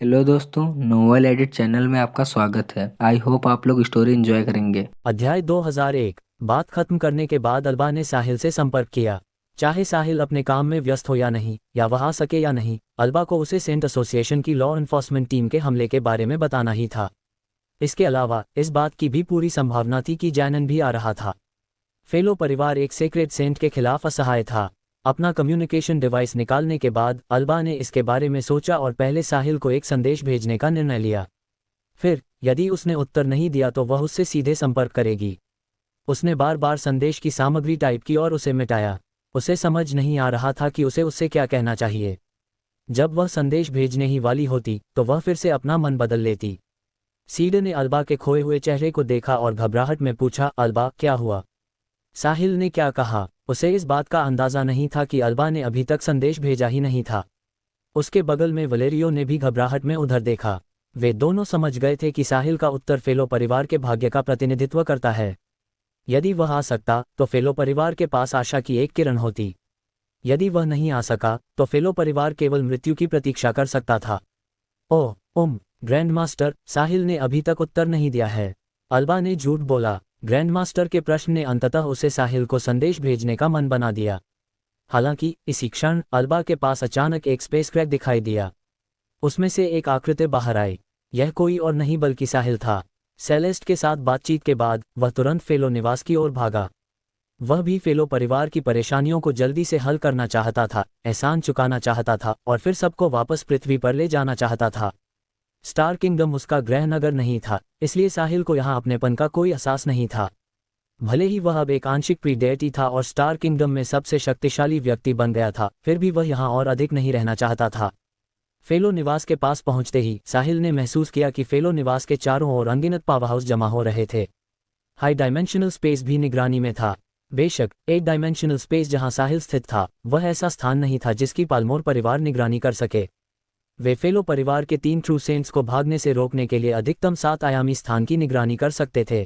Hello दोस्तों, novel edit channel में आपका स्वागत है। आई होप आप लोग स्टोरी एंजॉय करेंगे। अध्याय 2001। बात खत्म करने के बाद अल्बा ने साहिल से संपर्क किया। चाहे साहिल अपने काम में व्यस्त हो या नहीं, या वह आ सके या नहीं, अल्बा को उसे सेंट एसोसिएशन की लॉ एनफोर्समेंट टीम के हमले के बारे में बताना ही था। इसके अलावा इस बात की भी पूरी संभावना थी कि जैनन भी आ रहा था। फेलो परिवार एक सेक्रेट सेंट के खिलाफ असहाय था। अपना कम्युनिकेशन डिवाइस निकालने के बाद अल्बा ने इसके बारे में सोचा और पहले साहिल को एक संदेश भेजने का निर्णय लिया। फिर यदि उसने उत्तर नहीं दिया तो वह उससे सीधे संपर्क करेगी। उसने बार बार संदेश की सामग्री टाइप की और उसे मिटाया। उसे समझ नहीं आ रहा था कि उसे उससे क्या कहना चाहिए। जब वह संदेश भेजने ही वाली होती तो वह फिर से अपना मन बदल लेती। सीड ने अल्बा के खोए हुए चेहरे को देखा और घबराहट में पूछा, अल्बा क्या हुआ? साहिल ने क्या कहा? उसे इस बात का अंदाजा नहीं था कि अल्बा ने अभी तक संदेश भेजा ही नहीं था। उसके बगल में वलेरियो ने भी घबराहट में उधर देखा। वे दोनों समझ गए थे कि साहिल का उत्तर फेलो परिवार के भाग्य का प्रतिनिधित्व करता है। यदि वह आ सकता तो फेलो परिवार के पास आशा की एक किरण होती। यदि वह नहीं आ सका तो फेलो परिवार केवल मृत्यु की प्रतीक्षा कर सकता था। ओह ग्रैंड मास्टर, साहिल ने अभी तक उत्तर नहीं दिया है। अल्बा ने झूठ बोला। ग्रैंड मास्टर के प्रश्न ने अंततः उसे साहिल को संदेश भेजने का मन बना दिया। हालांकि इसी क्षण अल्बा के पास अचानक एक स्पेस क्रैक दिखाई दिया। उसमें से एक आकृति बाहर आई। यह कोई और नहीं बल्कि साहिल था। सेलेस्ट के साथ बातचीत के बाद वह तुरंत फेलो निवास की ओर भागा। वह भी फेलो परिवार की परेशानियों को जल्दी से हल करना चाहता था, एहसान चुकाना चाहता था और फिर सबको वापस पृथ्वी पर ले जाना चाहता था। स्टार किंगडम उसका गृह नगर नहीं था, इसलिए साहिल को यहाँ अपनेपन का कोई एहसास नहीं था। भले ही वह अब एक आंशिक प्रीडेटी था और स्टार किंगडम में सबसे शक्तिशाली व्यक्ति बन गया था, फिर भी वह यहाँ और अधिक नहीं रहना चाहता था। फेलो निवास के पास पहुंचते ही साहिल ने महसूस किया कि फेलो निवास के चारों ओर अनगिनत पावर हाउस जमा हो रहे थे। हाई डायमेंशनल स्पेस भी निगरानी में था। बेशक एक डायमेंशनल स्पेस जहां साहिल स्थित था वह ऐसा स्थान नहीं था जिसकी पालमोर परिवार निगरानी कर सके। वे फेलो परिवार के 3 ट्रू सेंट्स को भागने से रोकने के लिए अधिकतम 7 आयामी स्थान की निगरानी कर सकते थे।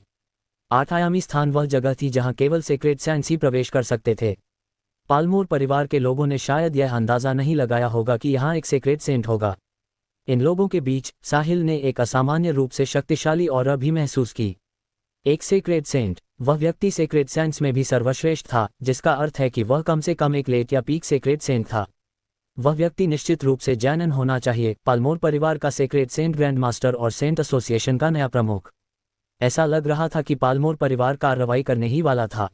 8 आयामी स्थान वह जगह थी जहां केवल सेक्रेट सेंट्स ही प्रवेश कर सकते थे। पालमोर परिवार के लोगों ने शायद यह अंदाजा नहीं लगाया होगा कि यहाँ एक सेक्रेट सेंट होगा। इन लोगों के बीच साहिल ने एक असामान्य रूप से शक्तिशाली ऑरा भी महसूस की। एक सेक्रेट सेंट, वह व्यक्ति सेक्रेट सेंट्स में भी सर्वश्रेष्ठ था, जिसका अर्थ है कि वह कम से कम एक लेट या पीक सेक्रेट सेंट था। वह व्यक्ति निश्चित रूप से जैनन होना चाहिए, पालमोर परिवार का सेक्रेट सेंट ग्रैंड मास्टर और सेंट एसोसिएशन का नया प्रमुख। ऐसा लग रहा था कि पालमोर परिवार कार्रवाई करने ही वाला था।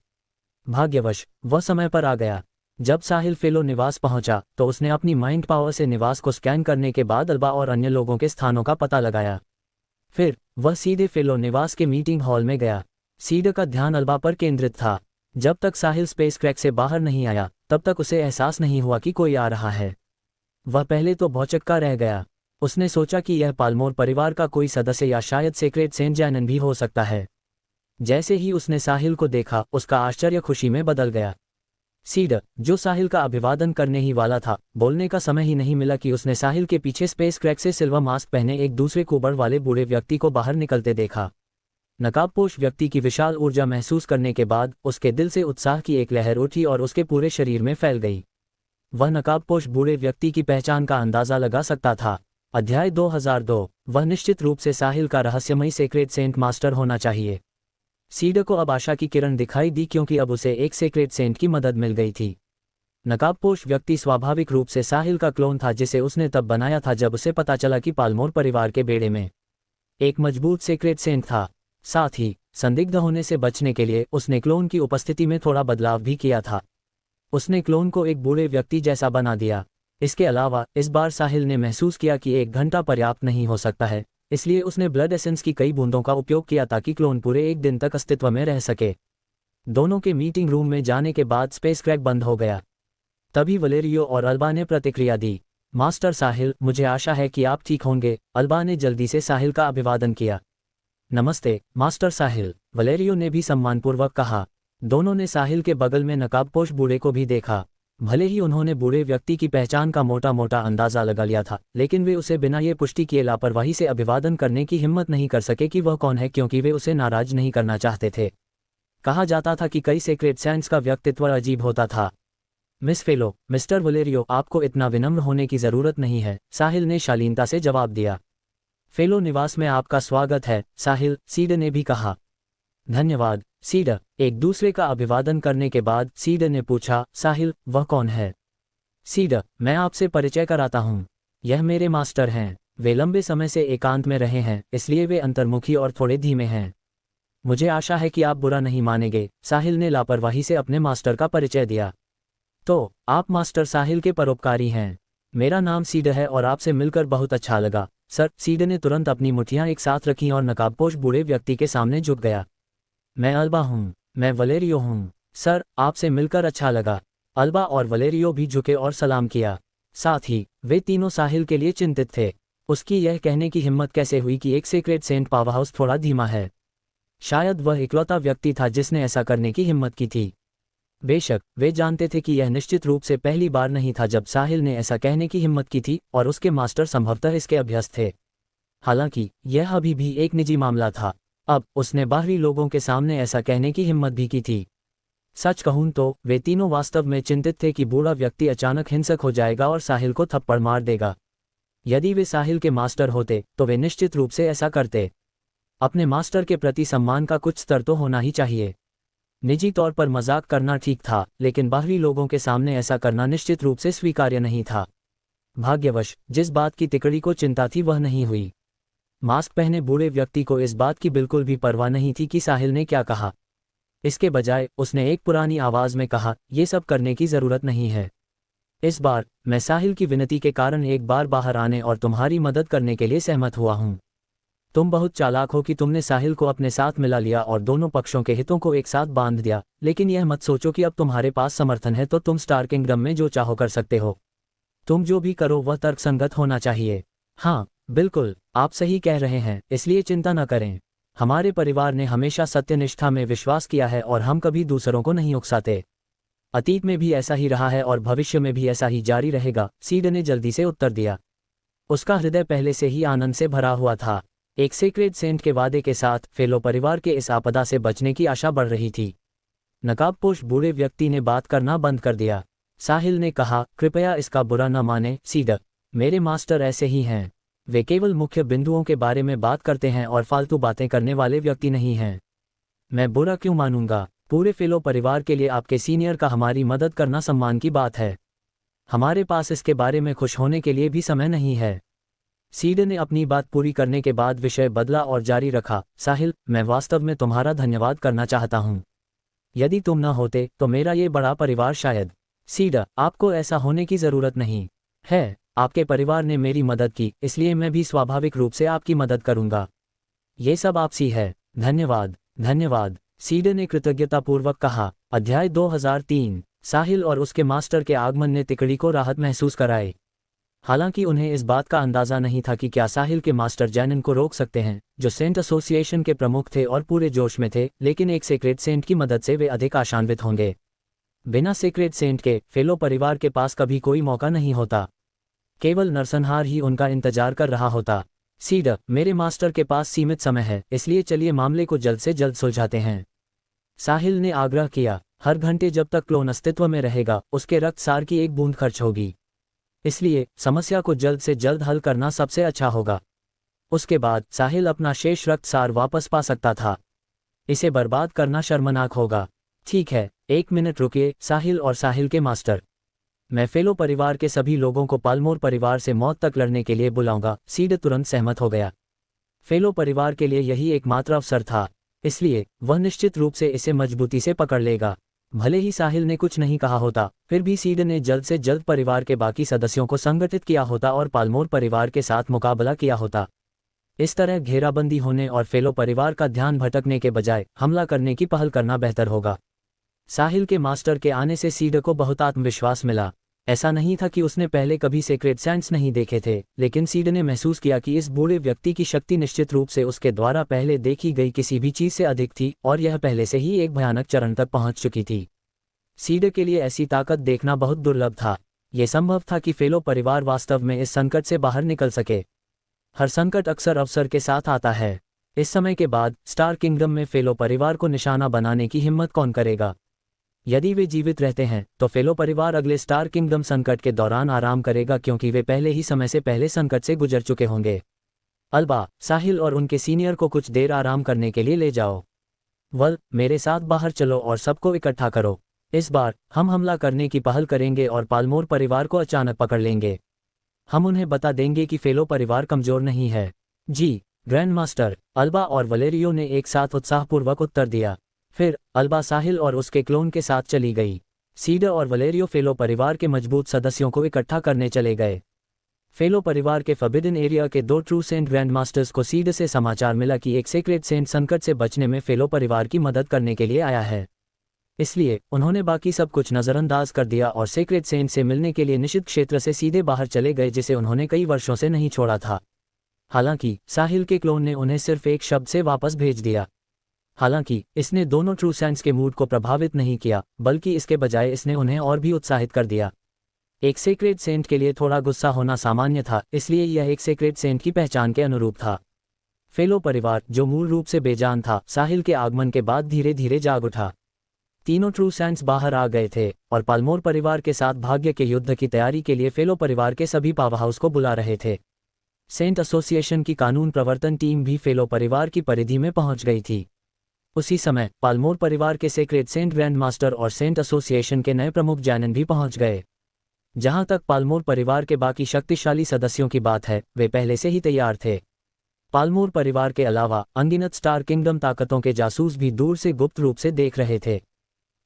भाग्यवश वह समय पर आ गया। जब साहिल फेलो निवास पहुंचा तो उसने अपनी माइंड पावर से निवास को स्कैन करने के बाद अल्बा और अन्य लोगों के स्थानों का पता लगाया। फिर वह सीधे फेलो निवास के मीटिंग हॉल में गया। सीड का ध्यान अल्बा पर केंद्रित था। जब तक साहिल स्पेस क्रैक से बाहर नहीं आया तब तक उसे एहसास नहीं हुआ कि कोई आ रहा है। वह पहले तो भौचक्का रह गया। उसने सोचा कि यह पालमोर परिवार का कोई सदस्य या शायद सेक्रेट सेंट जैनन भी हो सकता है। जैसे ही उसने साहिल को देखा उसका आश्चर्य खुशी में बदल गया। सीड, जो साहिल का अभिवादन करने ही वाला था, बोलने का समय ही नहीं मिला कि उसने साहिल के पीछे स्पेस क्रैक से सिल्वर मास्क पहने एक दूसरे कुबड़ वाले बूढ़े व्यक्ति को बाहर निकलते देखा। नकाबपोश व्यक्ति की विशाल ऊर्जा महसूस करने के बाद उसके दिल से उत्साह की एक लहर उठी और उसके पूरे शरीर में फैल गई। वह नकाबपोश बूढ़े व्यक्ति की पहचान का अंदाजा लगा सकता था। अध्याय 2002। वह निश्चित रूप से साहिल का रहस्यमयी सेक्रेट सेंट मास्टर होना चाहिए। सीड को अब आशा की किरण दिखाई दी क्योंकि अब उसे एक सेक्रेट सेंट की मदद मिल गई थी। नकाबपोश व्यक्ति स्वाभाविक रूप से साहिल का क्लोन था जिसे उसने तब बनाया था जब उसे पता चला कि पालमोर परिवार के बेड़े में एक मजबूत सेक्रेट सेंट था। साथ ही संदिग्ध होने से बचने के लिए उसने क्लोन की उपस्थिति में थोड़ा बदलाव भी किया था। उसने क्लोन को एक बूढ़े व्यक्ति जैसा बना दिया। इसके अलावा इस बार साहिल ने महसूस किया कि 1 घंटा पर्याप्त नहीं हो सकता है, इसलिए उसने ब्लड एसेंस की कई बूंदों का उपयोग किया ताकि क्लोन पूरे 1 दिन तक अस्तित्व में रह सके। दोनों के मीटिंग रूम में जाने के बाद स्पेस क्रैक बंद हो गया। तभी वलेरियो और अल्बा ने प्रतिक्रिया दी। मास्टर साहिल, मुझे आशा है कि आप ठीक होंगे। अल्बा ने जल्दी से साहिल का अभिवादन किया। नमस्ते मास्टर साहिल, वलेरियो ने भी सम्मानपूर्वक कहा। दोनों ने साहिल के बगल में नकाबपोश बूढ़े को भी देखा। भले ही उन्होंने बूढ़े व्यक्ति की पहचान का मोटा मोटा अंदाजा लगा लिया था, लेकिन वे उसे बिना ये पुष्टि किए लापरवाही से अभिवादन करने की हिम्मत नहीं कर सके कि वह कौन है, क्योंकि वे उसे नाराज नहीं करना चाहते थे। कहा जाता था कि कई सेक्रेट सेंट्स का व्यक्तित्व अजीब होता था। मिस फेलो, मिस्टर वलेरियो, आपको इतना विनम्र होने की जरूरत नहीं है, साहिल ने शालीनता से जवाब दिया। फेलो निवास में आपका स्वागत है, साहिल, सीड ने भी कहा। धन्यवाद, सीड। एक दूसरे का अभिवादन करने के बाद सीड ने पूछा, साहिल, वह कौन है? सीड, मैं आपसे परिचय कराता हूँ। यह मेरे मास्टर हैं। वे लंबे समय से एकांत में रहे हैं, इसलिए वे अंतर्मुखी और थोड़े धीमे हैं। मुझे आशा है कि आप बुरा नहीं मानेंगे, साहिल ने लापरवाही से अपने मास्टर का परिचय दिया। तो, आप मास्टर साहिल के परोपकारी हैं। मेरा नाम सीड है और आपसे मिलकर बहुत अच्छा लगा, सर। सीड ने तुरंत अपनी मुठ्ठियां एक साथ रखीं और नकाबपोश बूढ़े व्यक्ति के सामने झुक गया। मैं अल्बा हूँ। मैं वलेरियो हूँ। सर, आपसे मिलकर अच्छा लगा। अल्बा और वलेरियो भी झुके और सलाम किया। साथ ही वे तीनों साहिल के लिए चिंतित थे। उसकी यह कहने की हिम्मत कैसे हुई कि एक सीक्रेट सेंट पावरहाउस थोड़ा धीमा है। शायद वह इकलौता व्यक्ति था जिसने ऐसा करने की हिम्मत की थी। बेशक वे जानते थे कि यह निश्चित रूप से पहली बार नहीं था जब साहिल ने ऐसा कहने की हिम्मत की थी, और उसके मास्टर संभवतः इसके अभ्यस्त थे। हालांकि यह अभी भी एक निजी मामला था। अब उसने बाहरी लोगों के सामने ऐसा कहने की हिम्मत भी की थी। सच कहूं तो वे तीनों वास्तव में चिंतित थे कि बूढ़ा व्यक्ति अचानक हिंसक हो जाएगा और साहिल को थप्पड़ मार देगा। यदि वे साहिल के मास्टर होते तो वे निश्चित रूप से ऐसा करते। अपने मास्टर के प्रति सम्मान का कुछ स्तर तो होना ही चाहिए। निजी तौर पर मजाक करना ठीक था, लेकिन बाहरी लोगों के सामने ऐसा करना निश्चित रूप से स्वीकार्य नहीं था। भाग्यवश जिस बात की तिकड़ी को चिंता थी वह नहीं हुई। मास्क पहने बूढ़े व्यक्ति को इस बात की बिल्कुल भी परवाह नहीं थी कि साहिल ने क्या कहा। इसके बजाय उसने एक पुरानी आवाज में कहा, ये सब करने की जरूरत नहीं है। इस बार मैं साहिल की विनती के कारण एक बार बाहर आने और तुम्हारी मदद करने के लिए सहमत हुआ हूँ। तुम बहुत चालाक हो कि तुमने साहिल को अपने साथ मिला लिया और दोनों पक्षों के हितों को एक साथ बांध दिया, लेकिन यह मत सोचो कि अब तुम्हारे पास समर्थन है तो तुम स्टार किंगडम में जो चाहो कर सकते हो। तुम जो भी करो वह तर्कसंगत होना चाहिए। हाँ बिल्कुल, आप सही कह रहे हैं, इसलिए चिंता न करें। हमारे परिवार ने हमेशा सत्यनिष्ठा में विश्वास किया है और हम कभी दूसरों को नहीं उकसाते। अतीत में भी ऐसा ही रहा है और भविष्य में भी ऐसा ही जारी रहेगा, सीड ने जल्दी से उत्तर दिया। उसका हृदय पहले से ही आनंद से भरा हुआ था। एक सीक्रेट सेंट के वादे के साथ फेलो परिवार के इस आपदा से बचने की आशा बढ़ रही थी। नकाबपोश बूढ़े व्यक्ति ने बात करना बंद कर दिया। साहिल ने कहा, कृपया इसका बुरा न माने सीड, मेरे मास्टर ऐसे ही हैं। वे केवल मुख्य बिंदुओं के बारे में बात करते हैं और फालतू बातें करने वाले व्यक्ति नहीं हैं। मैं बुरा क्यों मानूंगा? पूरे फेलो परिवार के लिए आपके सीनियर का हमारी मदद करना सम्मान की बात है। हमारे पास इसके बारे में खुश होने के लिए भी समय नहीं है। सीड ने अपनी बात पूरी करने के बाद विषय बदला और जारी रखा, साहिल, मैं वास्तव में तुम्हारा धन्यवाद करना चाहता हूँ। यदि तुम न होते तो मेरा ये बड़ा परिवार शायद। सीड, आपको ऐसा होने की जरूरत नहीं है। आपके परिवार ने मेरी मदद की, इसलिए मैं भी स्वाभाविक रूप से आपकी मदद करूंगा। ये सब आपसी है। धन्यवाद, धन्यवाद, सीड ने कृतज्ञतापूर्वक कहा। अध्याय 2003। साहिल और उसके मास्टर के आगमन ने तिकड़ी को राहत महसूस कराई। हालांकि उन्हें इस बात का अंदाजा नहीं था कि क्या साहिल के मास्टर जैनन को रोक सकते हैं, जो सेंट एसोसिएशन के प्रमुख थे और पूरे जोश में थे, लेकिन एक सीक्रेट सेंट की मदद से वे अधिक आशान्वित होंगे। बिना सीक्रेट सेंट के फेलो परिवार के पास कभी कोई मौका नहीं होता। केवल नरसंहार ही उनका इंतजार कर रहा होता। सीड, मेरे मास्टर के पास सीमित समय है, इसलिए चलिए मामले को जल्द से जल्द सुलझाते हैं। साहिल ने आग्रह किया। हर घंटे जब तक क्लोन अस्तित्व में रहेगा, उसके रक्तसार की एक बूंद खर्च होगी। इसलिए समस्या को जल्द से जल्द हल करना सबसे अच्छा होगा। उसके बाद साहिल अपना शेष रक्तसार वापस पा सकता था। इसे बर्बाद करना शर्मनाक होगा। ठीक है, 1 मिनट रुकिए, साहिल और साहिल के मास्टर। मैं फेलो परिवार के सभी लोगों को पालमोर परिवार से मौत तक लड़ने के लिए बुलाऊंगा। सीड तुरंत सहमत हो गया। फेलो परिवार के लिए यही एकमात्र अवसर था, इसलिए वह निश्चित रूप से इसे मजबूती से पकड़ लेगा। भले ही साहिल ने कुछ नहीं कहा होता, फिर भी सीड ने जल्द से जल्द परिवार के बाकी सदस्यों को संगठित किया होता और पालमोर परिवार के साथ मुकाबला किया होता। इस तरह घेराबंदी होने और फेलो परिवार का ध्यान भटकने के बजाय हमला करने की पहल करना बेहतर होगा। साहिल के मास्टर के आने से सीड को बहुत आत्मविश्वास मिला। ऐसा नहीं था कि उसने पहले कभी सीक्रेट सेंट्स नहीं देखे थे, लेकिन सीड ने महसूस किया कि इस बूढ़े व्यक्ति की शक्ति निश्चित रूप से उसके द्वारा पहले देखी गई किसी भी चीज से अधिक थी, और यह पहले से ही एक भयानक चरण तक पहुंच चुकी थी। सीड के लिए ऐसी ताकत देखना बहुत दुर्लभ था। यह संभव था कि फेलो परिवार वास्तव में इस संकट से बाहर निकल सके। हर संकट अक्सर अवसर के साथ आता है। इस समय के बाद स्टार किंगडम में फेलो परिवार को निशाना बनाने की हिम्मत कौन करेगा? यदि वे जीवित रहते हैं तो फेलो परिवार अगले स्टार किंगडम संकट के दौरान आराम करेगा, क्योंकि वे पहले ही समय से पहले संकट से गुजर चुके होंगे। अल्बा, साहिल और उनके सीनियर को कुछ देर आराम करने के लिए ले जाओ। वल, मेरे साथ बाहर चलो और सबको इकट्ठा करो। इस बार हम हमला करने की पहल करेंगे और पालमोर परिवार को अचानक पकड़ लेंगे। हम उन्हें बता देंगे कि फेलो परिवार कमजोर नहीं है। जी ग्रैंड मास्टर, अल्बा और वलेरियो ने एक साथ उत्साहपूर्वक उत्तर दिया। फिर अल्बा साहिल और उसके क्लोन के साथ चली गई। सीडर और वलेरियो फेलो परिवार के मजबूत सदस्यों को इकट्ठा करने चले गए। फेलो परिवार के फॉरबिडन एरिया के 2 ट्रू सेंट ग्रैंड मास्टर्स को सीडर से समाचार मिला कि एक सीक्रेट सेंट संकट से बचने में फेलो परिवार की मदद करने के लिए आया है। इसलिए उन्होंने बाकी सब कुछ नज़रअंदाज कर दिया और सीक्रेट सेंट से मिलने के लिए निषिद्ध क्षेत्र से सीधे बाहर चले गए, जिसे उन्होंने कई वर्षों से नहीं छोड़ा था। हालांकि साहिल के क्लोन ने उन्हें सिर्फ एक शब्द से वापस भेज दिया। हालांकि इसने दोनों ट्रू सेंट्स के मूड को प्रभावित नहीं किया, बल्कि इसके बजाय इसने उन्हें और भी उत्साहित कर दिया। एक सीक्रेट सेंट के लिए थोड़ा गुस्सा होना सामान्य था, इसलिए यह एक सीक्रेट सेंट की पहचान के अनुरूप था। फेलो परिवार, जो मूल रूप से बेजान था, साहिल के आगमन के बाद धीरे धीरे जाग उठा। तीनों ट्रू सेंट्स बाहर आ गए थे और पालमोर परिवार के साथ भाग्य के युद्ध की तैयारी के लिए फेलो परिवार के सभी पावर हाउस को बुला रहे थे। सेंट एसोसिएशन की कानून प्रवर्तन टीम भी फेलो परिवार की परिधि में पहुंच गई थी। उसी समय पालमोर परिवार के सीक्रेट सेंट ग्रैंड मास्टर और सेंट एसोसिएशन के नए प्रमुख जैनन भी पहुंच गए। जहां तक पालमोर परिवार के बाकी शक्तिशाली सदस्यों की बात है, वे पहले से ही तैयार थे। पालमोर परिवार के अलावा अनगिनत स्टार किंगडम ताकतों के जासूस भी दूर से गुप्त रूप से देख रहे थे।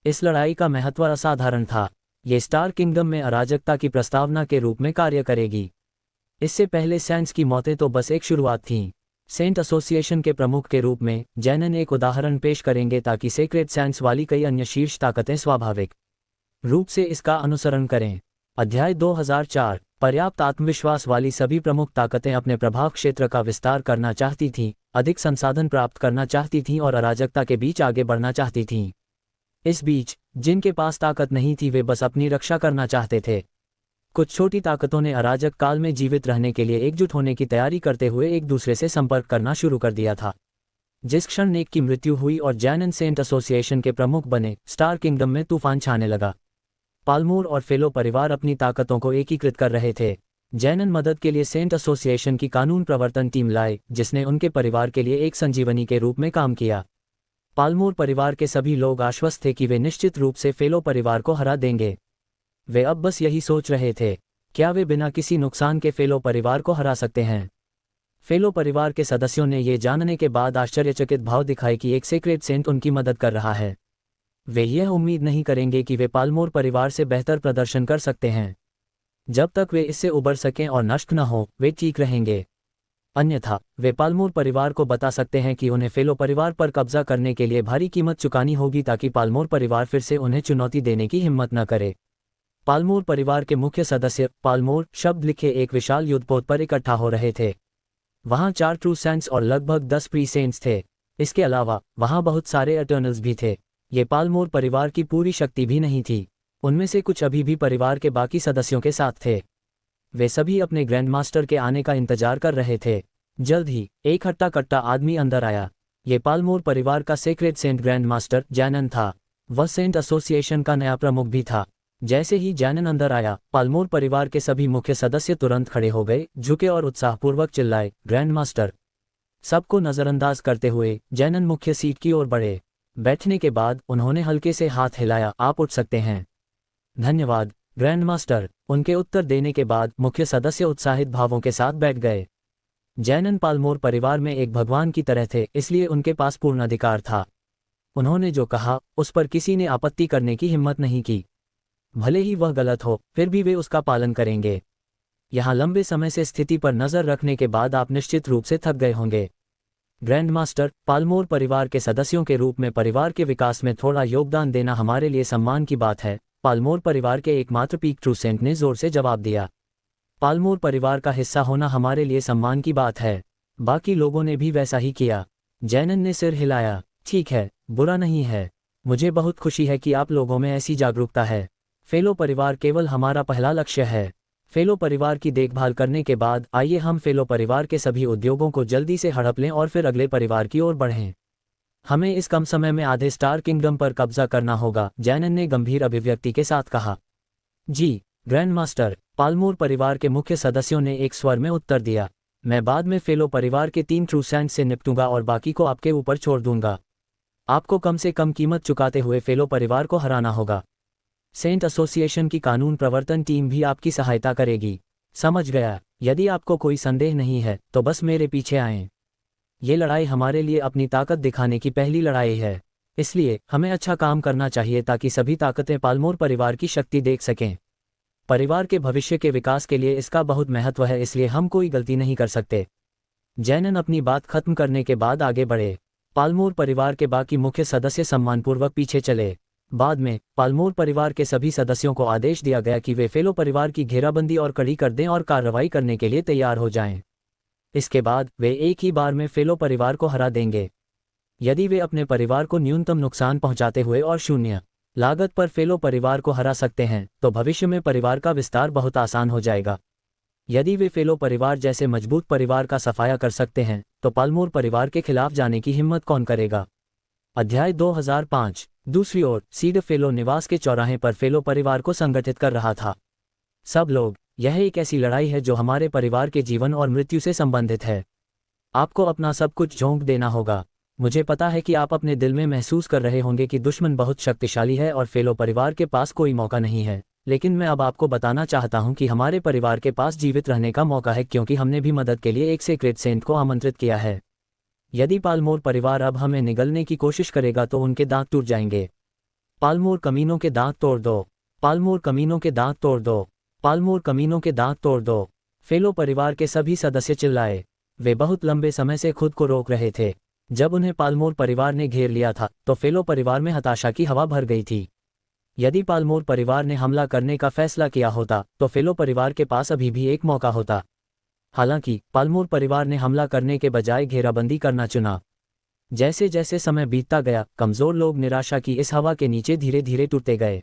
इस लड़ाई का महत्व असाधारण था। ये स्टार किंगडम में अराजकता की प्रस्तावना के रूप में कार्य करेगी। इससे पहले सेंट्स की मौतें तो बस एक शुरुआत थीं। सेंट एसोसिएशन के प्रमुख के रूप में जैनन एक उदाहरण पेश करेंगे ताकि सीक्रेट सेंट्स वाली कई अन्य शीर्ष ताकतें स्वाभाविक रूप से इसका अनुसरण करें। अध्याय 2004। पर्याप्त आत्मविश्वास वाली सभी प्रमुख ताकतें अपने प्रभाव क्षेत्र का विस्तार करना चाहती थीं, अधिक संसाधन प्राप्त करना चाहती थीं और अराजकता के बीच आगे बढ़ना चाहती थीं। इस बीच जिनके पास ताकत नहीं थी, वे बस अपनी रक्षा करना चाहते थे। कुछ छोटी ताकतों ने अराजक काल में जीवित रहने के लिए एकजुट होने की तैयारी करते हुए एक दूसरे से संपर्क करना शुरू कर दिया था। जिस क्षण नेक की मृत्यु हुई और जैनन सेंट एसोसिएशन के प्रमुख बने, स्टार किंगडम में तूफान छाने लगा। पालमोर और फेलो परिवार अपनी ताकतों को एकीकृत कर रहे थे। जैनन मदद के लिए सेंट एसोसिएशन की कानून प्रवर्तन टीम लाए, जिसने उनके परिवार के लिए एक संजीवनी के रूप में काम किया। पालमोर परिवार के सभी लोग आश्वस्त थे कि वे निश्चित रूप से फेलो परिवार को हरा देंगे। वे अब बस यही सोच रहे थे, क्या वे बिना किसी नुकसान के फेलो परिवार को हरा सकते हैं। फेलो परिवार के सदस्यों ने ये जानने के बाद आश्चर्यचकित भाव दिखाए कि एक सीक्रेट सेंट उनकी मदद कर रहा है। वे यह उम्मीद नहीं करेंगे कि वे पालमोर परिवार से बेहतर प्रदर्शन कर सकते हैं। जब तक वे इससे उबर सकें और नष्ट न हो, वे ठीक रहेंगे। अन्यथा वे पालमोर परिवार को बता सकते हैं कि उन्हें फेलो परिवार पर कब्जा करने के लिए भारी कीमत चुकानी होगी, ताकि पालमोर परिवार फिर से उन्हें चुनौती देने की हिम्मत न करे। पालमोर परिवार के मुख्य सदस्य पालमोर शब्द लिखे एक विशाल युद्धपोत पर इकट्ठा हो रहे थे। वहां 4 ट्रू सेंट्स और लगभग 10 प्री सेंट्स थे। इसके अलावा वहां बहुत सारे एटर्नल्स भी थे। ये पालमोर परिवार की पूरी शक्ति भी नहीं थी। उनमें से कुछ अभी भी परिवार के बाकी सदस्यों के साथ थे। वे सभी अपने ग्रैंड मास्टर के आने का इंतजार कर रहे थे। जल्द ही एक हट्टा कट्टा आदमी अंदर आया। ये पालमोर परिवार का सीक्रेट सेंट ग्रैंड मास्टर जैनन था। वह सेंट एसोसिएशन का नया प्रमुख भी था। जैसे ही जैनन अंदर आया, पालमोर परिवार के सभी मुख्य सदस्य तुरंत खड़े हो गए, झुके और उत्साहपूर्वक चिल्लाए, ग्रैंड मास्टर। सबको नजरअंदाज करते हुए जैनन मुख्य सीट की ओर बढ़े। बैठने के बाद उन्होंने हल्के से हाथ हिलाया, आप उठ सकते हैं। धन्यवाद ग्रैंड मास्टर। उनके उत्तर देने के बाद मुख्य सदस्य उत्साहित भावों के साथ बैठ गए। जैनन पालमोर परिवार में एक भगवान की तरह थे, इसलिए उनके पास पूर्ण अधिकार था। उन्होंने जो कहा उस पर किसी ने आपत्ति करने की हिम्मत नहीं की। भले ही वह गलत हो, फिर भी वे उसका पालन करेंगे। यहाँ लंबे समय से स्थिति पर नजर रखने के बाद आप निश्चित रूप से थक गए होंगे। ग्रैंड मास्टर, पालमोर परिवार के सदस्यों के रूप में परिवार के विकास में थोड़ा योगदान देना हमारे लिए सम्मान की बात है। पालमोर परिवार के एकमात्र पीक ट्रू सेंट ने जोर से जवाब दिया। पालमोर परिवार का हिस्सा होना हमारे लिए सम्मान की बात है। बाकी लोगों ने भी वैसा ही किया। जैनन ने सिर हिलाया, ठीक है, बुरा नहीं है। मुझे बहुत खुशी है कि आप लोगों में ऐसी जागरूकता है। फेलो परिवार केवल हमारा पहला लक्ष्य है। फेलो परिवार की देखभाल करने के बाद आइए हम फेलो परिवार के सभी उद्योगों को जल्दी से हड़प लें और फिर अगले परिवार की ओर बढ़ें। हमें इस कम समय में आधे स्टार किंगडम पर कब्जा करना होगा, जैनन ने गंभीर अभिव्यक्ति के साथ कहा। जी ग्रैंड मास्टर, पालमोर परिवार के मुख्य सदस्यों ने एक स्वर में उत्तर दिया। मैं बाद में फेलो परिवार के 3 ट्रू सैंड से निपटूंगा और बाकी को आपके ऊपर छोड़ दूंगा। आपको कम से कम कीमत चुकाते हुए फेलो परिवार को हराना होगा। सेंट एसोसिएशन की कानून प्रवर्तन टीम भी आपकी सहायता करेगी। समझ गया। यदि आपको कोई संदेह नहीं है तो बस मेरे पीछे आएं। ये लड़ाई हमारे लिए अपनी ताकत दिखाने की पहली लड़ाई है, इसलिए हमें अच्छा काम करना चाहिए ताकि सभी ताकतें पालमोर परिवार की शक्ति देख सकें। परिवार के भविष्य के विकास के लिए इसका बहुत महत्व है, इसलिए हम कोई गलती नहीं कर सकते। जैनन अपनी बात खत्म करने के बाद आगे बढ़े। पालमोर परिवार के बाकी मुख्य सदस्य सम्मानपूर्वक पीछे चले। बाद में पालमोर परिवार के सभी सदस्यों को आदेश दिया गया कि वे फेलो परिवार की घेराबंदी और कड़ी कर दें और कार्रवाई करने के लिए तैयार हो जाएं। इसके बाद वे एक ही बार में फेलो परिवार को हरा देंगे। यदि वे अपने परिवार को न्यूनतम नुकसान पहुंचाते हुए और शून्य लागत पर फेलो परिवार को हरा सकते हैं तो भविष्य में परिवार का विस्तार बहुत आसान हो जाएगा। यदि वे फेलो परिवार जैसे मजबूत परिवार का सफाया कर सकते हैं तो पालमोर परिवार के खिलाफ जाने की हिम्मत कौन करेगा। अध्याय 2005। दूसरी ओर सीड फेलो निवास के चौराहे पर फेलो परिवार को संगठित कर रहा था। सब लोग, यह एक ऐसी लड़ाई है जो हमारे परिवार के जीवन और मृत्यु से संबंधित है। आपको अपना सब कुछ झोंक देना होगा। मुझे पता है कि आप अपने दिल में महसूस कर रहे होंगे कि दुश्मन बहुत शक्तिशाली है और फेलो परिवार के पास कोई मौका नहीं है, लेकिन मैं अब आपको बताना चाहता हूं कि हमारे परिवार के पास जीवित रहने का मौका है, क्योंकि हमने भी मदद के लिए एक सीक्रेट सेंट को आमंत्रित किया है। यदि पालमोर परिवार अब हमें निगलने की कोशिश करेगा तो उनके दांत टूट जाएंगे। पालमोर कमीनों के दांत तोड़ दो। पालमोर कमीनों के दांत तोड़ दो। पालमोर कमीनों के दांत तोड़ दो। फेलो परिवार के सभी सदस्य चिल्लाए। वे बहुत लंबे समय से खुद को रोक रहे थे। जब उन्हें पालमोर परिवार ने घेर लिया था तो फेलो परिवार में हताशा की हवा भर गई थी। यदि पालमोर परिवार ने हमला करने का फैसला किया होता तो फेलो परिवार के पास अभी भी एक मौका होता। हालांकि पालमोर परिवार ने हमला करने के बजाय घेराबंदी करना चुना। जैसे जैसे समय बीतता गया, कमजोर लोग निराशा की इस हवा के नीचे धीरे धीरे टूटते गए।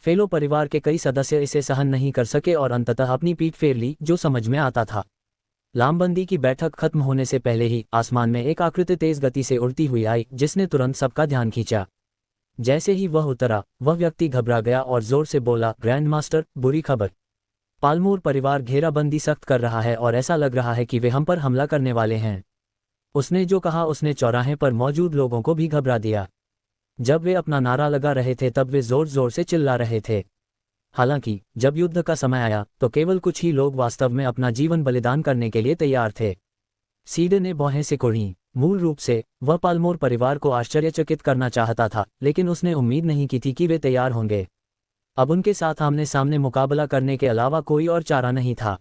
फेलो परिवार के कई सदस्य इसे सहन नहीं कर सके और अंततः अपनी पीठ फेर ली, जो समझ में आता था। लामबंदी की बैठक खत्म होने से पहले ही आसमान में एक आकृति तेज गति से उड़ती हुई आई, जिसने तुरंत सबका ध्यान खींचा। जैसे ही वह उतरा, वह व्यक्ति घबरा गया और जोर से बोला, ग्रैंड मास्टर, बुरी खबर। पालमोर परिवार घेराबंदी सख्त कर रहा है और ऐसा लग रहा है कि वे हम पर हमला करने वाले हैं। उसने जो कहा उसने चौराहे पर मौजूद लोगों को भी घबरा दिया। जब वे अपना नारा लगा रहे थे तब वे जोर जोर से चिल्ला रहे थे। हालांकि जब युद्ध का समय आया तो केवल कुछ ही लोग वास्तव में अपना जीवन बलिदान करने के लिए तैयार थे। सीड ने भौहें सिकोड़ी। मूल रूप से वह पालमोर परिवार को आश्चर्यचकित करना चाहता था, लेकिन उसने उम्मीद नहीं की थी कि वे तैयार होंगे। अब उनके साथ आमने सामने मुकाबला करने के अलावा कोई और चारा नहीं था।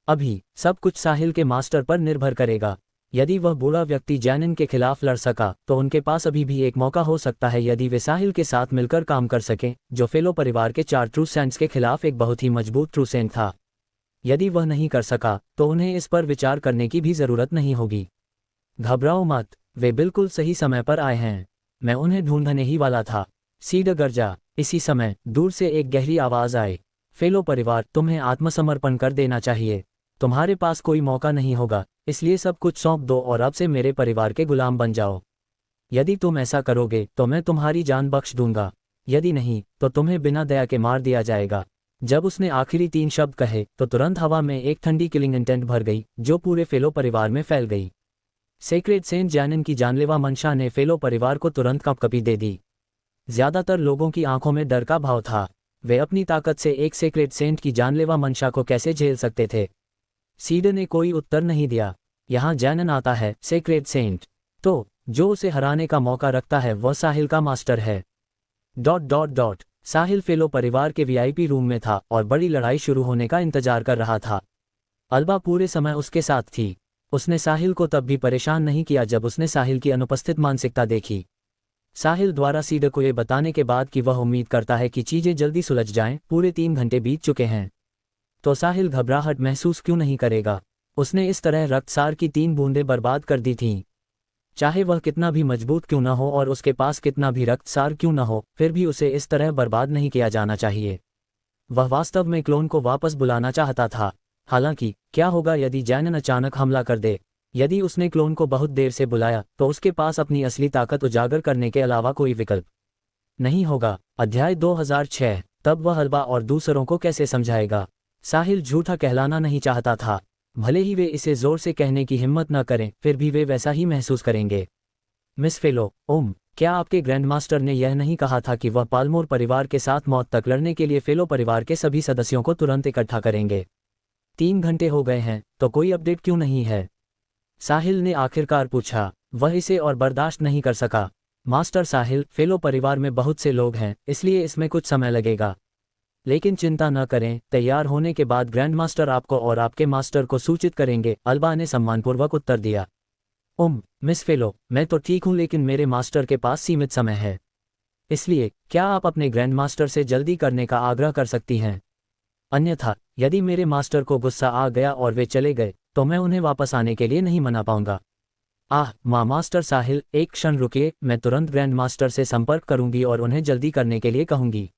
अभी सब कुछ साहिल के मास्टर पर निर्भर करेगा। यदि वह बूढ़ा व्यक्ति जैनन के खिलाफ लड़ सका तो उनके पास अभी भी एक मौका हो सकता है, यदि वे साहिल के साथ मिलकर काम कर सकें, जो फेलो परिवार के 4 ट्रू सेंट्स के खिलाफ एक बहुत ही मजबूत ट्रू सेंट था। यदि वह नहीं कर सका तो उन्हें इस पर विचार करने की भी जरूरत नहीं होगी। घबराओ मत, वे बिल्कुल सही समय पर आए हैं। मैं उन्हें ढूंढने ही वाला था। सीड गरजा। इसी समय दूर से एक गहरी आवाज आई, फेलो परिवार, तुम्हें आत्मसमर्पण कर देना चाहिए। तुम्हारे पास कोई मौका नहीं होगा, इसलिए सब कुछ सौंप दो और अब से मेरे परिवार के गुलाम बन जाओ। यदि तुम ऐसा करोगे तो मैं तुम्हारी जान बख्श दूंगा, यदि नहीं तो तुम्हें बिना दया के मार दिया जाएगा। जब उसने आखिरी 3 शब्द कहे तो तुरंत हवा में एक ठंडी किलिंग इंटेंट भर गई, जो पूरे फेलो परिवार में फैल गई। सेक्रेड सेंट जैनन की जानलेवा मंशा ने फेलो परिवार को तुरंत कंपकपी दे दी। ज्यादातर लोगों की आंखों में डर का भाव था। वे अपनी ताकत से एक सेक्रेड सेंट की जानलेवा मंशा को कैसे झेल सकते थे। सीड ने कोई उत्तर नहीं दिया। यहाँ जैनन आता है, सेक्रेड सेंट, तो जो उसे हराने का मौका रखता है वह साहिल का मास्टर है। ... साहिल फेलो परिवार के वीआईपी रूम में था और बड़ी लड़ाई शुरू होने का इंतजार कर रहा था। अल्बा पूरे समय उसके साथ थी। उसने साहिल को तब भी परेशान नहीं किया जब उसने साहिल की अनुपस्थित मानसिकता देखी। साहिल द्वारा सीड को ये बताने के बाद कि वह उम्मीद करता है कि चीजें जल्दी सुलझ जाएं, पूरे 3 घंटे बीत चुके हैं। तो साहिल घबराहट महसूस क्यों नहीं करेगा। उसने इस तरह रक्तसार की 3 बूंदें बर्बाद कर दी थीं। चाहे वह कितना भी मजबूत क्यों न हो और उसके पास कितना भी रक्तसार क्यों न हो, फिर भी उसे इस तरह बर्बाद नहीं किया जाना चाहिए। वह वास्तव में क्लोन को वापस बुलाना चाहता था। हालांकि क्या होगा यदि जैनन अचानक हमला कर दे। यदि उसने क्लोन को बहुत देर से बुलाया तो उसके पास अपनी असली ताकत उजागर करने के अलावा कोई विकल्प नहीं होगा। अध्याय 2006। तब वह अल्बा और दूसरों को कैसे समझाएगा। साहिल झूठा कहलाना नहीं चाहता था। भले ही वे इसे जोर से कहने की हिम्मत न करें, फिर भी वे वैसा ही महसूस करेंगे। मिस फेलो, क्या आपके ग्रैंडमास्टर ने यह नहीं कहा था कि वह पालमोर परिवार के साथ मौत तक लड़ने के लिए फेलो परिवार के सभी सदस्यों को तुरंत इकट्ठा करेंगे? 3 घंटे हो गए हैं, तो कोई अपडेट क्यों नहीं है? साहिल ने आखिरकार पूछा। वह इसे और बर्दाश्त नहीं कर सका। मास्टर साहिल, फेलो परिवार में बहुत से लोग हैं, इसलिए इसमें कुछ समय लगेगा। लेकिन चिंता न करें, तैयार होने के बाद ग्रैंडमास्टर आपको और आपके मास्टर को सूचित करेंगे, अल्बा ने सम्मानपूर्वक उत्तर दिया। मिस फेलो, मैं तो ठीक हूं, लेकिन मेरे मास्टर के पास सीमित समय है। इसलिए क्या आप अपने ग्रैंडमास्टर से जल्दी करने का आग्रह कर सकती हैं? अन्यथा यदि मेरे मास्टर को गुस्सा आ गया और वे चले गए, तो मैं उन्हें वापस आने के लिए नहीं मना पाऊंगा। मास्टर साहिल, एक क्षण रुकिए, मैं तुरंत ग्रैंडमास्टर से संपर्क करूंगी और उन्हें जल्दी करने के लिए कहूंगी।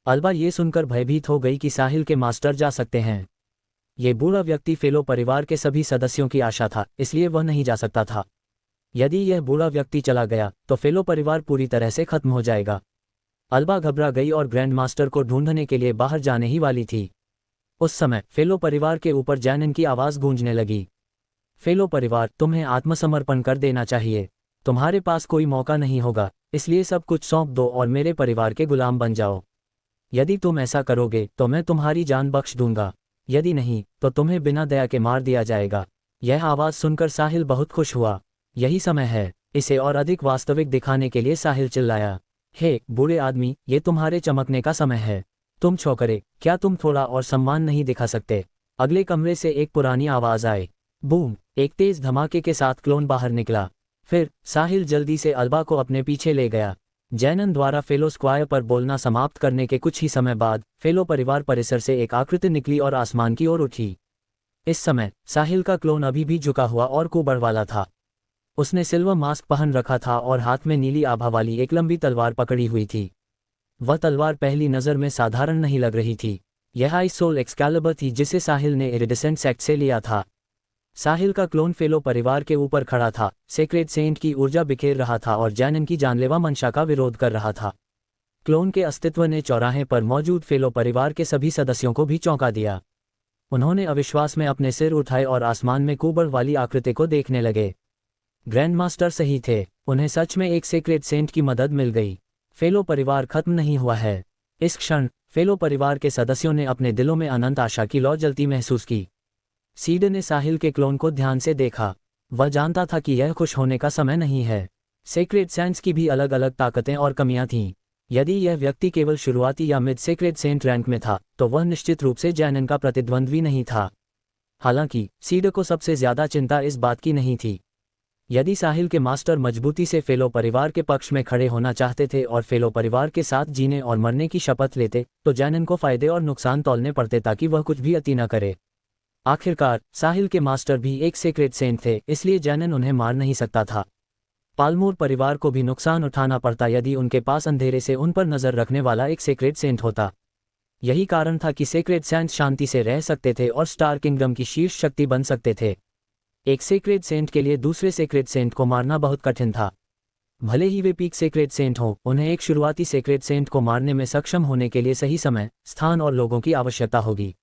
अल्बा ये सुनकर भयभीत हो गई कि साहिल के मास्टर जा सकते हैं। ये बूढ़ा व्यक्ति फेलो परिवार के सभी सदस्यों की आशा था, इसलिए वह नहीं जा सकता था। यदि यह बूढ़ा व्यक्ति चला गया तो फेलो परिवार पूरी तरह से खत्म हो जाएगा। अल्बा घबरा गई और ग्रैंडमास्टर को ढूंढने के लिए बाहर जाने ही वाली थी। उस समय फेलो परिवार के ऊपर जैनन की आवाज़ गूंजने लगी। फेलो परिवार, तुम्हें आत्मसमर्पण कर देना चाहिए। तुम्हारे पास कोई मौका नहीं होगा, इसलिए सब कुछ सौंप दो और मेरे परिवार के गुलाम बन जाओ। यदि तुम ऐसा करोगे तो मैं तुम्हारी जान बख्श दूंगा, यदि नहीं तो तुम्हें बिना दया के मार दिया जाएगा। यह आवाज़ सुनकर साहिल बहुत खुश हुआ। यही समय है। इसे और अधिक वास्तविक दिखाने के लिए साहिल चिल्लाया, हे बूढ़े आदमी, ये तुम्हारे चमकने का समय है। तुम छोकरे, क्या तुम थोड़ा और सम्मान नहीं दिखा सकते? अगले कमरे से एक पुरानी आवाज़ आई। बूम! एक तेज धमाके के साथ क्लोन बाहर निकला। फिर साहिल जल्दी से अल्बा को अपने पीछे ले गया। जैनन द्वारा फेलो स्क्वायर पर बोलना समाप्त करने के कुछ ही समय बाद फेलो परिवार परिसर से एक आकृति निकली और आसमान की ओर उठी। इस समय साहिल का क्लोन अभी भी झुका हुआ और कुबड़ वाला था। उसने सिल्वर मास्क पहन रखा था और हाथ में नीली आभा वाली एक लंबी तलवार पकड़ी हुई थी। वह तलवार पहली नज़र में साधारण नहीं लग रही थी। यह आइस सोल एक्सकैलिबर थी जिसे साहिल ने इरिडिसेंट सेक्ट से लिया था। साहिल का क्लोन फेलो परिवार के ऊपर खड़ा था, सेक्रेड सेंट की ऊर्जा बिखेर रहा था और जैनन की जानलेवा मंशा का विरोध कर रहा था। क्लोन के अस्तित्व ने चौराहे पर मौजूद फेलो परिवार के सभी सदस्यों को भी चौंका दिया। उन्होंने अविश्वास में अपने सिर उठाए और आसमान में कुबड़ वाली आकृति को देखने लगे। ग्रैंडमास्टर सही थे, उन्हें सच में एक सेक्रेड सेंट की मदद मिल गई। फेलो परिवार खत्म नहीं हुआ है। इस क्षण फेलो परिवार के सदस्यों ने अपने दिलों में अनंत आशा की लौ जलती महसूस की। सीड ने साहिल के क्लोन को ध्यान से देखा। वह जानता था कि यह खुश होने का समय नहीं है। सेक्रेड सेंट्स की भी अलग अलग ताकतें और कमियां थीं। यदि यह व्यक्ति केवल शुरुआती या मिड सेक्रेड सेंट रैंक में था, तो वह निश्चित रूप से जैनन का प्रतिद्वंद्वी नहीं था। हालांकि सीड को सबसे ज्यादा चिंता इस बात की नहीं थी। यदि साहिल के मास्टर मजबूती से फेलो परिवार के पक्ष में खड़े होना चाहते थे और फेलो परिवार के साथ जीने और मरने की शपथ लेते, तो जैनन को फायदे और नुकसान तौलने पड़ते ताकि वह कुछ भी अति न करे। आखिरकार साहिल के मास्टर भी एक सेक्रेड सेंट थे, इसलिए जैनन उन्हें मार नहीं सकता था। पालमोर परिवार को भी नुकसान उठाना पड़ता यदि उनके पास अंधेरे से उन पर नजर रखने वाला एक सेक्रेड सेंट होता। यही कारण था कि सेक्रेड सेंट शांति से रह सकते थे और स्टार किंगडम की शीर्ष शक्ति बन सकते थे। एक सेक्रेड सेंट के लिए दूसरे सेक्रेड सेंट को मारना बहुत कठिन था। भले ही वे पीक सेक्रेड सेंट हों, उन्हें एक शुरुआती सेक्रेड सेंट को मारने में सक्षम होने के लिए सही समय, स्थान और लोगों की आवश्यकता होगी।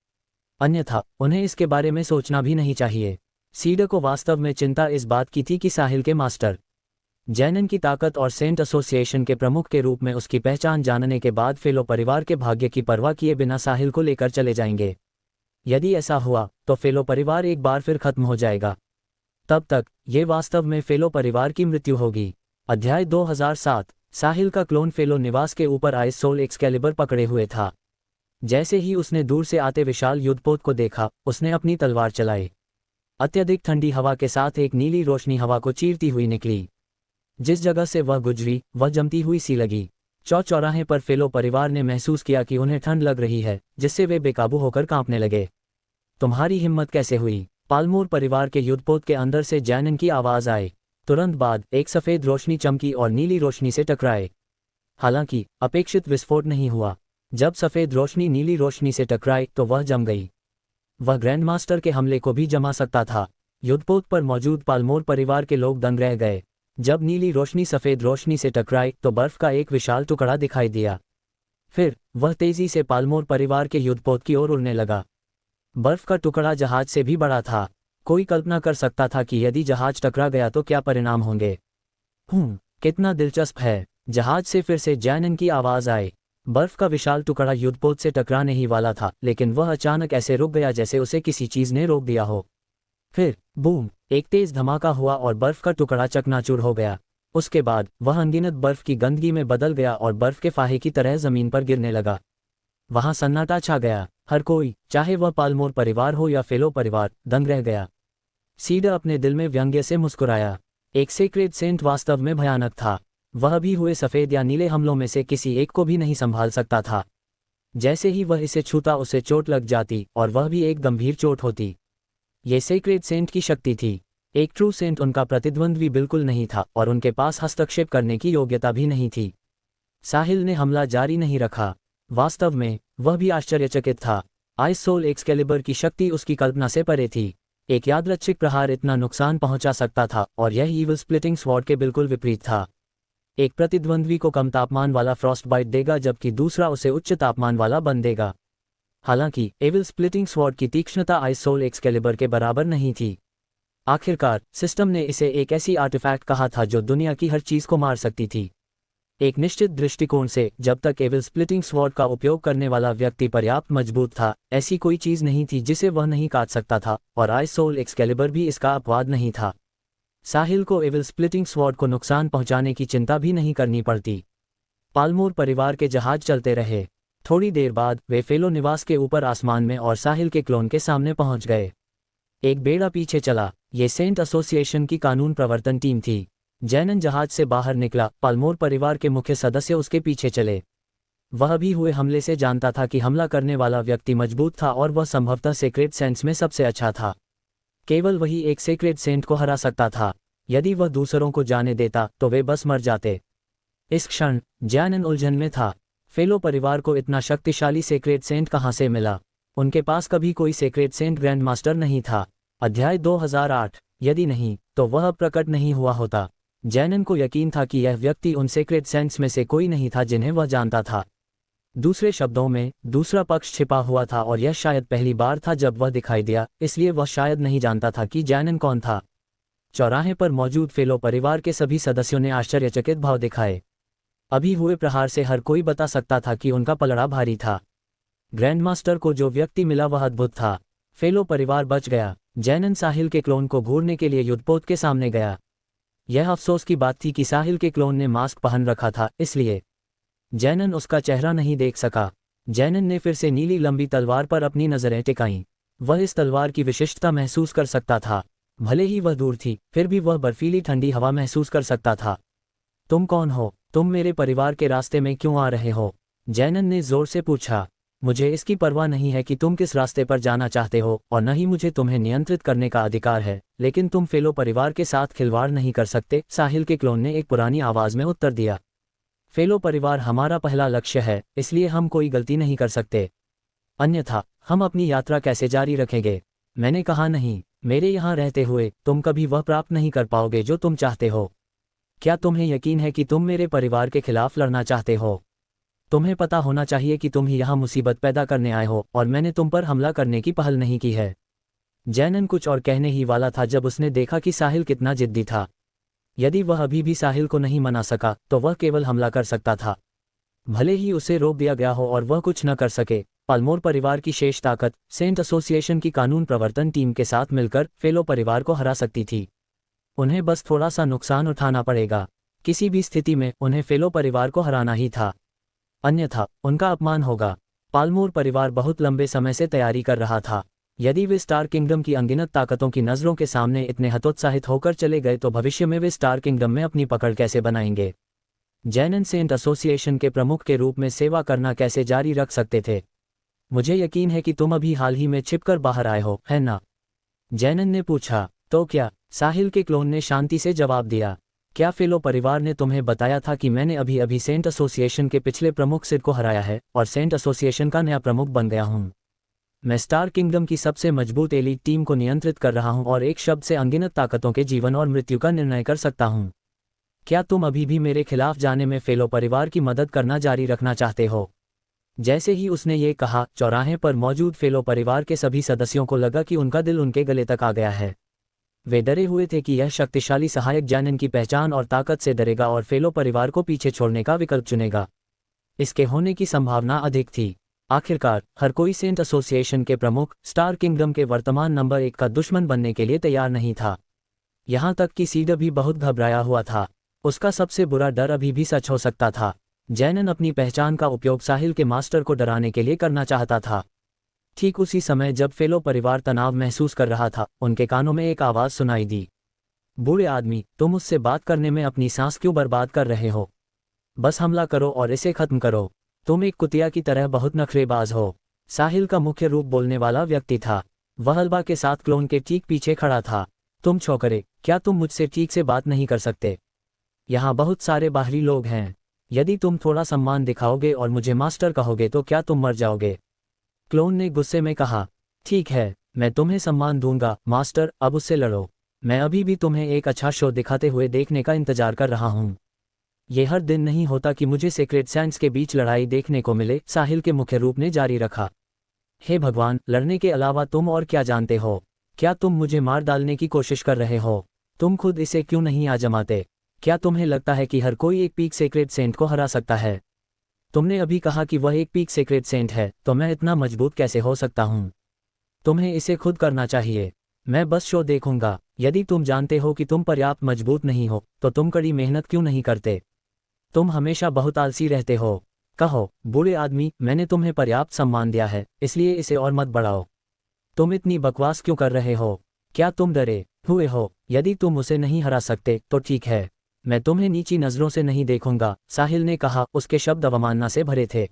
अन्यथा उन्हें इसके बारे में सोचना भी नहीं चाहिए। सीड को वास्तव में चिंता इस बात की थी कि साहिल के मास्टर जैनन की ताकत और सेंट एसोसिएशन के प्रमुख के रूप में उसकी पहचान जानने के बाद फेलो परिवार के भाग्य की परवाह किए बिना साहिल को लेकर चले जाएंगे। यदि ऐसा हुआ तो फेलो परिवार एक बार फिर खत्म हो जाएगा। तब तक ये वास्तव में फेलो परिवार की मृत्यु होगी। अध्याय 2007। साहिल का क्लोन फेलो निवास के ऊपर आइस सोल एक्सकैलिबर पकड़े हुए था। जैसे ही उसने दूर से आते विशाल युद्धपोत को देखा, उसने अपनी तलवार चलाई। अत्यधिक ठंडी हवा के साथ एक नीली रोशनी हवा को चीरती हुई निकली। जिस जगह से वह गुजरी वह जमती हुई सी लगी। चौराहे पर फेलो परिवार ने महसूस किया कि उन्हें ठंड लग रही है, जिससे वे बेकाबू होकर कांपने लगे। तुम्हारी हिम्मत कैसे हुई? पालमोर परिवार के युद्धपोत के अंदर से जैनन की आवाज आई। तुरंत बाद एक सफेद रोशनी चमकी और नीली रोशनी से टकराए। हालांकि अपेक्षित विस्फोट नहीं हुआ। जब सफेद रोशनी नीली रोशनी से टकराई तो वह जम गई। वह ग्रैंडमास्टर के हमले को भी जमा सकता था। युद्धपोत पर मौजूद पालमोर परिवार के लोग दंग रह गए। जब नीली रोशनी सफ़ेद रोशनी से टकराई तो बर्फ का एक विशाल टुकड़ा दिखाई दिया। फिर वह तेजी से पालमोर परिवार के युद्धपोत की ओर उड़ने लगा। बर्फ का टुकड़ा जहाज से भी बड़ा था। कोई कल्पना कर सकता था कि यदि जहाज टकरा गया तो क्या परिणाम होंगे। कितना दिलचस्प है। जहाज से फिर से जैनन की आवाज़ आई। बर्फ का विशाल टुकड़ा युद्धपोत से टकराने ही वाला था, लेकिन वह अचानक ऐसे रुक गया जैसे उसे किसी चीज़ ने रोक दिया हो। फिर बूम, एक तेज धमाका हुआ और बर्फ का टुकड़ा चकनाचूर हो गया। उसके बाद वह अनगिनत बर्फ की गंदगी में बदल गया और बर्फ के फाहे की तरह जमीन पर गिरने लगा। वहां सन्नाटा छा गया। हर कोई, चाहे वह पालमोर परिवार हो या फेलो परिवार, दंग रह गया। सीडा अपने दिल में व्यंग्य से मुस्कुराया। एक सेक्रेड सेंट वास्तव में भयानक था। वह भी हुए सफ़ेद या नीले हमलों में से किसी एक को भी नहीं संभाल सकता था। जैसे ही वह इसे छूता उसे चोट लग जाती, और वह भी एक गंभीर चोट होती। ये सेक्रेड सेंट की शक्ति थी। एक ट्रू सेंट उनका प्रतिद्वंद्वी बिल्कुल नहीं था और उनके पास हस्तक्षेप करने की योग्यता भी नहीं थी। साहिल ने हमला जारी नहीं रखा। वास्तव में वह भी आश्चर्यचकित था। आइस सोल एक्सकेलिबर की शक्ति उसकी कल्पना से परे थी। एक यादृच्छिक प्रहार इतना नुकसान पहुंचा सकता था, और यह ईविल स्प्लिटिंग स्वॉर्ड के बिल्कुल विपरीत था। एक प्रतिद्वंद्वी को कम तापमान वाला फ्रॉस्ट बाइट देगा, जबकि दूसरा उसे उच्च तापमान वाला बन देगा। हालांकि एविल स्प्लिटिंग स्वॉर्ड की तीक्ष्णता आइस सोल एक्सकेलिबर के बराबर नहीं थी। आखिरकार सिस्टम ने इसे एक ऐसी आर्टिफैक्ट कहा था जो दुनिया की हर चीज को मार सकती थी। एक निश्चित दृष्टिकोण से, जब तक एविल स्प्लिटिंग स्वॉर्ड का उपयोग करने वाला व्यक्ति पर्याप्त मजबूत था, ऐसी कोई चीज नहीं थी जिसे वह नहीं काट सकता था, और आइस सोल एक्सकेलिबर भी इसका अपवाद नहीं था। साहिल को एविल स्प्लिटिंग स्वॉर्ड को नुकसान पहुंचाने की चिंता भी नहीं करनी पड़ती। पालमोर परिवार के जहाज चलते रहे। थोड़ी देर बाद वे फेलो निवास के ऊपर आसमान में और साहिल के क्लोन के सामने पहुंच गए। एक बेड़ा पीछे चला। ये सेंट एसोसिएशन की कानून प्रवर्तन टीम थी। जैनन जहाज से बाहर निकला। पालमोर परिवार के मुख्य सदस्य उसके पीछे चले। वह भी हुए हमले से जानता था कि हमला करने वाला व्यक्ति मजबूत था और वह संभवतः सेक्रेड सेंट्स में सबसे अच्छा था। केवल वही एक सेक्रेड सेंट को हरा सकता था। यदि वह दूसरों को जाने देता तो वे बस मर जाते। इस क्षण जैनन उलझन में था। फेलो परिवार को इतना शक्तिशाली सेक्रेड सेंट कहाँ से मिला? उनके पास कभी कोई सेक्रेड सेंट ग्रैंड मास्टर नहीं था। अध्याय 2008। यदि नहीं तो वह प्रकट नहीं हुआ होता। जैनन को यकीन था कि यह व्यक्ति उन सेक्रेड सेंट्स में से कोई नहीं था जिन्हें वह जानता था। दूसरे शब्दों में, दूसरा पक्ष छिपा हुआ था, और यह शायद पहली बार था जब वह दिखाई दिया, इसलिए वह शायद नहीं जानता था कि जैनन कौन था। चौराहे पर मौजूद फेलो परिवार के सभी सदस्यों ने आश्चर्यचकित भाव दिखाए। अभी हुए प्रहार से हर कोई बता सकता था कि उनका पलड़ा भारी था। ग्रैंडमास्टर को जो व्यक्ति मिला वह अद्भुत था। फेलो परिवार बच गया। जैनन साहिल के क्लोन को घूरने के लिए युद्धपोत के सामने गया। यह अफसोस की बात थी कि साहिल के क्लोन ने मास्क पहन रखा था, इसलिए जैनन उसका चेहरा नहीं देख सका। जैनन ने फिर से नीली लंबी तलवार पर अपनी नजरें टिकाईं। वह इस तलवार की विशिष्टता महसूस कर सकता था। भले ही वह दूर थी, फिर भी वह बर्फीली ठंडी हवा महसूस कर सकता था। तुम कौन हो? तुम मेरे परिवार के रास्ते में क्यों आ रहे हो? जैनन ने जोर से पूछा। मुझे इसकी परवाह नहीं है कि तुम किस रास्ते पर जाना चाहते हो, और न ही मुझे तुम्हें नियंत्रित करने का अधिकार है, लेकिन तुम फेलो परिवार के साथ खिलवाड़ नहीं कर सकते, साहिल के क्लोन ने एक पुरानी आवाज में उत्तर दिया। फेलो परिवार हमारा पहला लक्ष्य है, इसलिए हम कोई गलती नहीं कर सकते। अन्यथा हम अपनी यात्रा कैसे जारी रखेंगे? मैंने कहा नहीं। मेरे यहाँ रहते हुए तुम कभी वह प्राप्त नहीं कर पाओगे जो तुम चाहते हो। क्या तुम्हें यकीन है कि तुम मेरे परिवार के खिलाफ लड़ना चाहते हो? तुम्हें पता होना चाहिए कि तुम ही यहाँ मुसीबत पैदा करने आए हो, और मैंने तुम पर हमला करने की पहल नहीं की है। जैनन कुछ और कहने ही वाला था जब उसने देखा कि साहिल कितना जिद्दी था। यदि वह अभी भी साहिल को नहीं मना सका तो वह केवल हमला कर सकता था। भले ही उसे रोक दिया गया हो और वह कुछ न कर सके, पालमोर परिवार की शेष ताकत सेंट एसोसिएशन की कानून प्रवर्तन टीम के साथ मिलकर फेलो परिवार को हरा सकती थी। उन्हें बस थोड़ा सा नुकसान उठाना पड़ेगा। किसी भी स्थिति में उन्हें फेलो परिवार को हराना ही था, अन्यथा उनका अपमान होगा। पालमोर परिवार बहुत लंबे समय से तैयारी कर रहा था। यदि वे स्टार किंगडम की अनगिनत ताकतों की नज़रों के सामने इतने हतोत्साहित होकर चले गए तो भविष्य में वे स्टार किंगडम में अपनी पकड़ कैसे बनाएंगे? जैनन सेंट एसोसिएशन के प्रमुख के रूप में सेवा करना कैसे जारी रख सकते थे? मुझे यकीन है कि तुम अभी हाल ही में छिपकर बाहर आए हो, है ना? जैनन ने पूछा। तो क्या? साहिल के क्लोन ने शांति से जवाब दिया। क्या फेलो परिवार ने तुम्हें बताया था कि मैंने अभी अभी सेंट एसोसिएशन के पिछले प्रमुख सिर को हराया है और सेंट एसोसिएशन का नया प्रमुख बन गया हूँ? मैं स्टार किंगडम की सबसे मजबूत एलीट टीम को नियंत्रित कर रहा हूं और एक शब्द से अनगिनत ताकतों के जीवन और मृत्यु का निर्णय कर सकता हूं। क्या तुम अभी भी मेरे खिलाफ जाने में फेलो परिवार की मदद करना जारी रखना चाहते हो? जैसे ही उसने ये कहा, चौराहे पर मौजूद फेलो परिवार के सभी सदस्यों को लगा कि उनका दिल उनके गले तक आ गया है। वे डरे हुए थे कि यह शक्तिशाली सहायक जैनन की पहचान और ताकत से डरेगा और फेलो परिवार को पीछे छोड़ने का विकल्प चुनेगा। इसके होने की संभावना अधिक थी। आखिरकार हर कोई सेंट एसोसिएशन के प्रमुख स्टार किंगडम के वर्तमान नंबर 1 का दुश्मन बनने के लिए तैयार नहीं था। यहाँ तक कि सीड भी बहुत घबराया हुआ था। उसका सबसे बुरा डर अभी भी सच हो सकता था। जैनन अपनी पहचान का उपयोग साहिल के मास्टर को डराने के लिए करना चाहता था। ठीक उसी समय जब फेलो परिवार तनाव महसूस कर रहा था, उनके कानों में एक आवाज़ सुनाई दी। बूढ़े आदमी, तुम मुझसे बात करने में अपनी सांस क्यों बर्बाद कर रहे हो? बस हमला करो और इसे खत्म करो। तुम एक कुतिया की तरह बहुत नखरेबाज हो। साहिल का मुख्य रूप बोलने वाला व्यक्ति था। वह अल्बा के साथ क्लोन के ठीक पीछे खड़ा था। तुम छोकरे, क्या तुम मुझसे ठीक से बात नहीं कर सकते? यहाँ बहुत सारे बाहरी लोग हैं। यदि तुम थोड़ा सम्मान दिखाओगे और मुझे मास्टर कहोगे तो क्या तुम मर जाओगे? क्लोन ने गुस्से में कहा। ठीक है, मैं तुम्हें सम्मान दूंगा मास्टर, अब उससे लड़ो। मैं अभी भी तुम्हें एक अच्छा शो दिखाते हुए देखने का इंतजार कर रहा हूँ। ये हर दिन नहीं होता कि मुझे सीक्रेट सैंड्स के बीच लड़ाई देखने को मिले, साहिल के मुख्य रूप ने जारी रखा। हे भगवान, लड़ने के अलावा तुम और क्या जानते हो? क्या तुम मुझे मार डालने की कोशिश कर रहे हो? तुम खुद इसे क्यों नहीं आजमाते? क्या तुम्हें लगता है कि हर कोई एक पीक सीक्रेट सेंट को हरा सकता है? तुमने अभी कहा कि वह एक पीक सीक्रेट सेंट है, तो मैं इतना मजबूत कैसे हो सकता हूँ? तुम्हें इसे खुद करना चाहिए। मैं बस शो देखूंगा। यदि तुम जानते हो कि तुम पर्याप्त मजबूत नहीं हो, तो तुम कड़ी मेहनत क्यों नहीं करते? तुम हमेशा बहुत आलसी रहते हो। कहो, बूढ़े आदमी, मैंने तुम्हें पर्याप्त सम्मान दिया है, इसलिए इसे और मत बढ़ाओ। तुम इतनी बकवास क्यों कर रहे हो? क्या तुम डरे हुए हो? यदि तुम उसे नहीं हरा सकते तो ठीक है, मैं तुम्हें नीची नज़रों से नहीं देखूंगा, साहिल ने कहा। उसके शब्द अवमानना से भरे थे।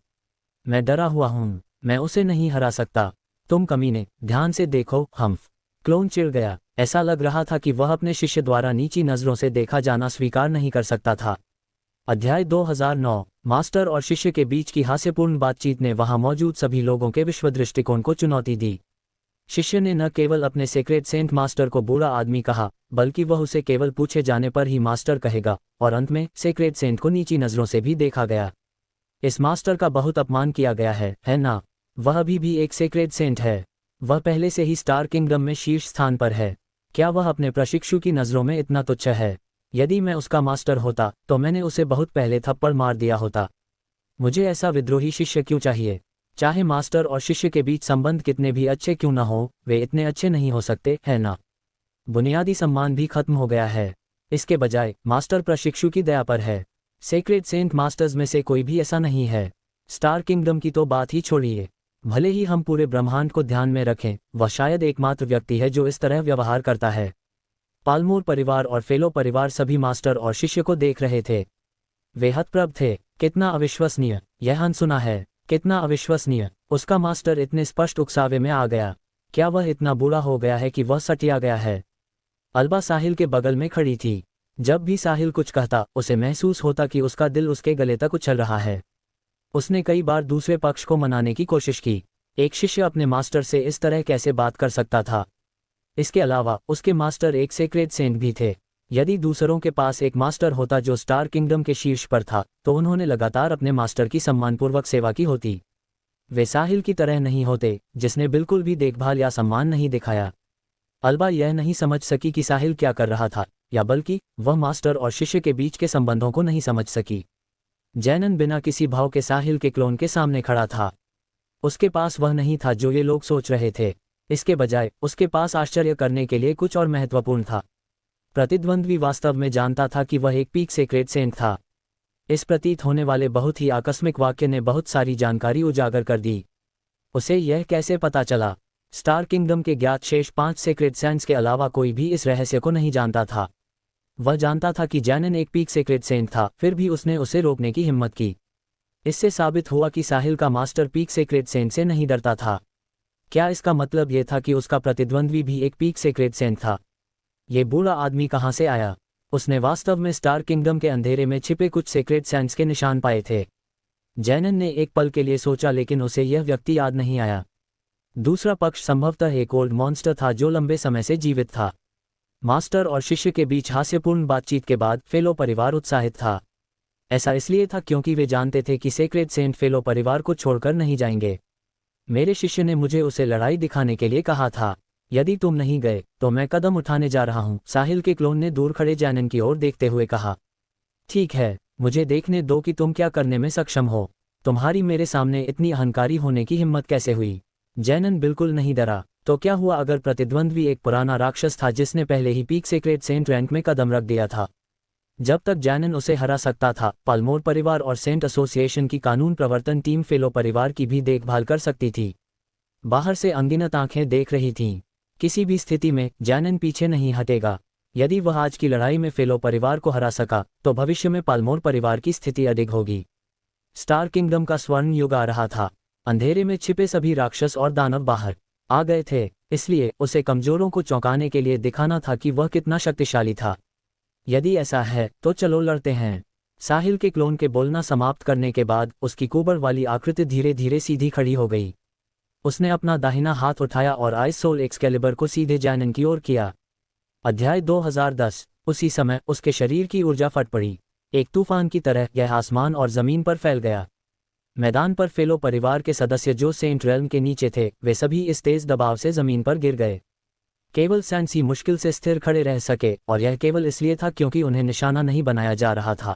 मैं डरा हुआ हूँ, मैं उसे नहीं हरा सकता। तुम कमीने, ध्यान से देखो हम्फ। क्लोन चिढ़ गया। ऐसा लग रहा था कि वह अपने शिष्य द्वारा नीची नज़रों से देखा जाना स्वीकार नहीं कर सकता था। अध्याय 2009। मास्टर और शिष्य के बीच की हास्यपूर्ण बातचीत ने वहां मौजूद सभी लोगों के विश्व दृष्टिकोण को चुनौती दी। शिष्य ने न केवल अपने सीक्रेट सेंट मास्टर को बूढ़ा आदमी कहा, बल्कि वह उसे केवल पूछे जाने पर ही मास्टर कहेगा, और अंत में सीक्रेट सेंट को नीची नज़रों से भी देखा गया। इस मास्टर का बहुत अपमान किया गया है ना? वह अभी भी एक सीक्रेट सेंट है। वह पहले से ही स्टार किंगडम में शीर्ष स्थान पर है। क्या वह अपने प्रशिक्षु की नज़रों में इतना तुच्छ है? यदि मैं उसका मास्टर होता तो मैंने उसे बहुत पहले थप्पड़ मार दिया होता। मुझे ऐसा विद्रोही शिष्य क्यों चाहिए? चाहे मास्टर और शिष्य के बीच संबंध कितने भी अच्छे क्यों न हो, वे इतने अच्छे नहीं हो सकते, है ना? बुनियादी सम्मान भी खत्म हो गया है। इसके बजाय मास्टर प्रशिक्षु की दया पर है। सीक्रेट सेंट मास्टर्स में से कोई भी ऐसा नहीं है। स्टार किंगडम की तो बात ही छोड़िए। भले ही हम पूरे ब्रह्मांड को ध्यान में रखें, वह शायद एकमात्र व्यक्ति है जो इस तरह व्यवहार करता है। पालमोर परिवार और फेलो परिवार सभी मास्टर और शिष्य को देख रहे थे। वे हतप्रभ थे। कितना अविश्वसनीय! यह अनसुना है। कितना अविश्वसनीय! उसका मास्टर इतने स्पष्ट उकसावे में आ गया। क्या वह इतना बूढ़ा हो गया है कि वह सटिया गया है? अल्बा साहिल के बगल में खड़ी थी। जब भी साहिल कुछ कहता, उसे महसूस होता कि उसका दिल उसके गले तक उछल रहा है। उसने कई बार दूसरे पक्ष को मनाने की कोशिश की। एक शिष्य अपने मास्टर से इस तरह कैसे बात कर सकता था? इसके अलावा उसके मास्टर एक सीक्रेट सेंट भी थे। यदि दूसरों के पास एक मास्टर होता जो स्टार किंगडम के शीर्ष पर था, तो उन्होंने लगातार अपने मास्टर की सम्मानपूर्वक सेवा की होती। वे साहिल की तरह नहीं होते, जिसने बिल्कुल भी देखभाल या सम्मान नहीं दिखाया। अल्बा यह नहीं समझ सकी कि साहिल क्या कर रहा था, या बल्कि वह मास्टर और शिष्य के बीच के संबंधों को नहीं समझ सकी। जैनन बिना किसी भाव के साहिल के क्लोन के सामने खड़ा था। उसके पास वह नहीं था जो ये लोग सोच रहे थे। इसके बजाय उसके पास आश्चर्य करने के लिए कुछ और महत्वपूर्ण था। प्रतिद्वंद्वी वास्तव में जानता था कि वह एक पीक सीक्रेट सेंट था। इस प्रतीत होने वाले बहुत ही आकस्मिक वाक्य ने बहुत सारी जानकारी उजागर कर दी। उसे यह कैसे पता चला? स्टार किंगडम के ज्ञात शेष 5 सीक्रेट सेंट्स के अलावा कोई भी इस रहस्य को नहीं जानता था। वह जानता था कि जैनन एक पीक सीक्रेट सेंट था, फिर भी उसने उसे रोकने की हिम्मत की। इससे साबित हुआ कि साहिल का मास्टर पीक सीक्रेट सेंट से नहीं डरता था। क्या इसका मतलब यह था कि उसका प्रतिद्वंद्वी भी एक पीक सीक्रेट सेंट था? ये बूढ़ा आदमी कहाँ से आया? उसने वास्तव में स्टार किंगडम के अंधेरे में छिपे कुछ सीक्रेट सेंट्स के निशान पाए थे। जैनन ने एक पल के लिए सोचा, लेकिन उसे यह व्यक्ति याद नहीं आया। दूसरा पक्ष संभवतः एक ओल्ड मॉन्स्टर था जो लंबे समय से जीवित था। मास्टर और शिष्य के बीच हास्यपूर्ण बातचीत के बाद फेलो परिवार उत्साहित था। ऐसा इसलिए था क्योंकि वे जानते थे कि सेक्रेड सेंट फेलो परिवार को छोड़कर नहीं जाएंगे। मेरे शिष्य ने मुझे उसे लड़ाई दिखाने के लिए कहा था। यदि तुम नहीं गए तो मैं कदम उठाने जा रहा हूं, साहिल के क्लोन ने दूर खड़े जैनन की ओर देखते हुए कहा। ठीक है, मुझे देखने दो कि तुम क्या करने में सक्षम हो। तुम्हारी मेरे सामने इतनी अहंकारी होने की हिम्मत कैसे हुई? जैनन बिल्कुल नहीं डरा। तो क्या हुआ अगर प्रतिद्वंद्वी एक पुराना राक्षस था जिसने पहले ही पीक सेक्रेड सेंट रैंक में कदम रख दिया था? जब तक जैनन उसे हरा सकता था, पालमोर परिवार और सेंट एसोसिएशन की कानून प्रवर्तन टीम फेलो परिवार की भी देखभाल कर सकती थी। बाहर से अनगिनत आंखें देख रही थीं। किसी भी स्थिति में जैनन पीछे नहीं हटेगा। यदि वह आज की लड़ाई में फेलो परिवार को हरा सका तो भविष्य में पालमोर परिवार की स्थिति अधिक होगी। स्टार किंगडम का स्वर्ण युग आ रहा था। अंधेरे में छिपे सभी राक्षस और दानव बाहर आ गए थे, इसलिए उसे कमजोरों को चौंकाने के लिए दिखाना था कि वह कितना शक्तिशाली था। यदि ऐसा है तो चलो लड़ते हैं। साहिल के क्लोन के बोलना समाप्त करने के बाद उसकी कुबर वाली आकृति धीरे धीरे सीधी खड़ी हो गई। उसने अपना दाहिना हाथ उठाया और आइस सोल एक्सकैलिबर को सीधे जैनन की ओर किया। अध्याय 2010। उसी समय उसके शरीर की ऊर्जा फट पड़ी। एक तूफान की तरह यह आसमान और जमीन पर फैल गया। मैदान पर फेलो परिवार के सदस्य जो सेंट रेल्म के नीचे थे, वे सभी इस तेज दबाव से जमीन पर गिर गए। केवल सैंसी मुश्किल से स्थिर खड़े रह सके, और यह केवल इसलिए था क्योंकि उन्हें निशाना नहीं बनाया जा रहा था।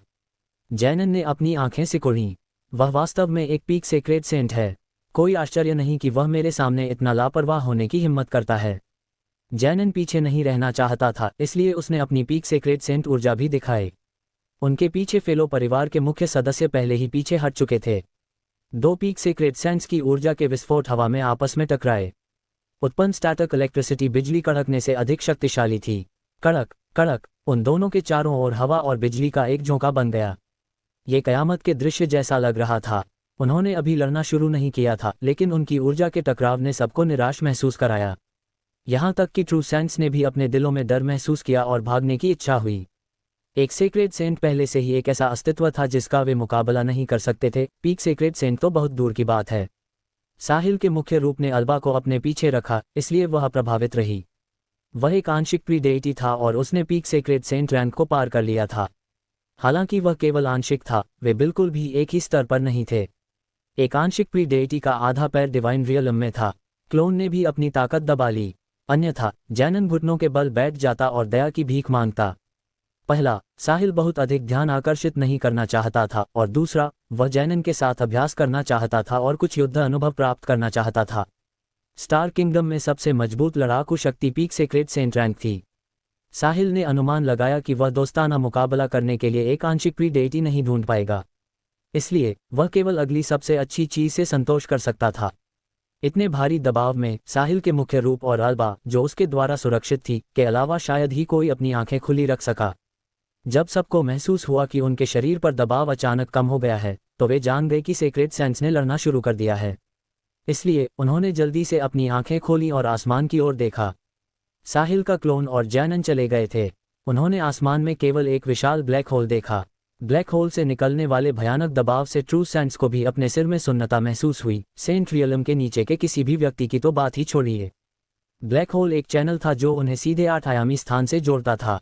जैनन ने अपनी आंखें सिकुड़ीं। वह वास्तव में एक पीक सेक्रेड सेंट है। कोई आश्चर्य नहीं कि वह मेरे सामने इतना लापरवाह होने की हिम्मत करता है। जैनन पीछे नहीं रहना चाहता था, इसलिए उसने अपनी पीक सेक्रेड सेंट ऊर्जा भी दिखाई। उनके पीछे फेलो परिवार के मुख्य सदस्य पहले ही पीछे हट चुके थे। दो पीक सेक्रेड सेंट्स की ऊर्जा के विस्फोट हवा में आपस में टकराए। उत्पन्न स्टैटिक इलेक्ट्रिसिटी बिजली कड़कने से अधिक शक्तिशाली थी। कड़क कड़क, उन दोनों के चारों ओर हवा और बिजली का एक झोंका बन गया। ये कयामत के दृश्य जैसा लग रहा था। उन्होंने अभी लड़ना शुरू नहीं किया था, लेकिन उनकी ऊर्जा के टकराव ने सबको निराश महसूस कराया। यहाँ तक कि ट्रू सेंट्स ने भी अपने दिलों में डर महसूस किया और भागने की इच्छा हुई। एक सेक्रेड सेंट पहले से ही एक ऐसा अस्तित्व था जिसका वे मुकाबला नहीं कर सकते थे। पीक सेक्रेड सेंट तो बहुत दूर की बात है। साहिल के मुख्य रूप ने अल्बा को अपने पीछे रखा, इसलिए वह प्रभावित रही। वह एक आंशिक प्री डेइटी था और उसने पीक सेक्रेड सेंट रैंक को पार कर लिया था। हालांकि वह केवल आंशिक था, वे बिल्कुल भी एक ही स्तर पर नहीं थे। एक आंशिक प्री डेइटी का आधा पैर डिवाइन रियलम में था। क्लोन ने भी अपनी ताकत दबा ली, अन्यथा जैनन घुटनों के बल बैठ जाता और दया की भीख मांगता। पहला, साहिल बहुत अधिक ध्यान आकर्षित नहीं करना चाहता था, और दूसरा, वह जैनन के साथ अभ्यास करना चाहता था और कुछ युद्ध अनुभव प्राप्त करना चाहता था। स्टार किंगडम में सबसे मजबूत लड़ाकू शक्ति पीक सेक्रेड सेंट रैंक थी। साहिल ने अनुमान लगाया कि वह दोस्ताना मुकाबला करने के लिए एक आंशिक प्री डेइटी नहीं ढूंढ पाएगा, इसलिए वह केवल अगली सबसे अच्छी चीज से संतोष कर सकता था। इतने भारी दबाव में साहिल के मुख्य रूप और अल्बा, जो उसके द्वारा सुरक्षित थी, के अलावा शायद ही कोई अपनी आंखें खुली रख सका। जब सबको महसूस हुआ कि उनके शरीर पर दबाव अचानक कम हो गया है, तो वे जान गए कि सेक्रेड सेंट्स ने लड़ना शुरू कर दिया है। इसलिए उन्होंने जल्दी से अपनी आंखें खोलीं और आसमान की ओर देखा। साहिल का क्लोन और जैनन चले गए थे। उन्होंने आसमान में केवल एक विशाल ब्लैक होल देखा। ब्लैक होल से निकलने वाले भयानक दबाव से ट्रू सेंट्स को भी अपने सिर में सुन्नता महसूस हुई। सेंट रियलम के नीचे के किसी भी व्यक्ति की तो बात ही छोड़िए। ब्लैक होल एक चैनल था जो उन्हें सीधे 8 आयामी स्थान से जोड़ता था।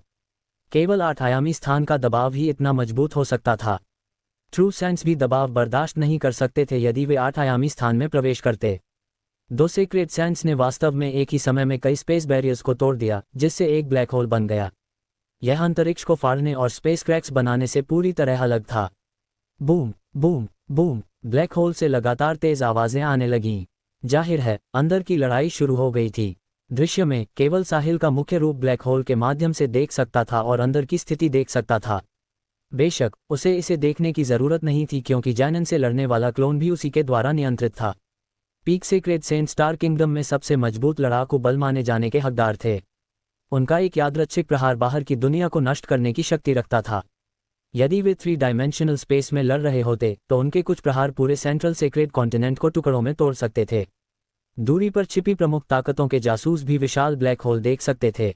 केवल 8 आयामी स्थान का दबाव ही इतना मजबूत हो सकता था। ट्रू सेंट्स भी दबाव बर्दाश्त नहीं कर सकते थे यदि वे 8 आयामी स्थान में प्रवेश करते। दो सेक्रेड सेंट्स ने वास्तव में एक ही समय में कई स्पेस बैरियर्स को तोड़ दिया, जिससे एक ब्लैक होल बन गया। यह अंतरिक्ष को फाड़ने और स्पेस क्रैक्स बनाने से पूरी तरह अलग था। Boom boom boom, black hole से लगातार तेज आवाजें आने लगीं। जाहिर है, अंदर की लड़ाई शुरू हो गई थी। दृश्य में केवल साहिल का मुख्य रूप ब्लैक होल के माध्यम से देख सकता था और अंदर की स्थिति देख सकता था। बेशक उसे इसे देखने की जरूरत नहीं थी, क्योंकि जैनन से लड़ने वाला क्लोन भी उसी के द्वारा नियंत्रित था। पीक सेक्रेड सेंट स्टार किंगडम में सबसे मजबूत लड़ाकू बल माने जाने के हकदार थे। उनका एक यादृच्छिक प्रहार बाहर की दुनिया को नष्ट करने की शक्ति रखता था। यदि वे 3 डायमेंशनल स्पेस में लड़ रहे होते तो उनके कुछ प्रहार पूरे सेंट्रल सेक्रेड कॉन्टिनेंट को टुकड़ों में तोड़ सकते थे। दूरी पर छिपी प्रमुख ताकतों के जासूस भी विशाल ब्लैक होल देख सकते थे।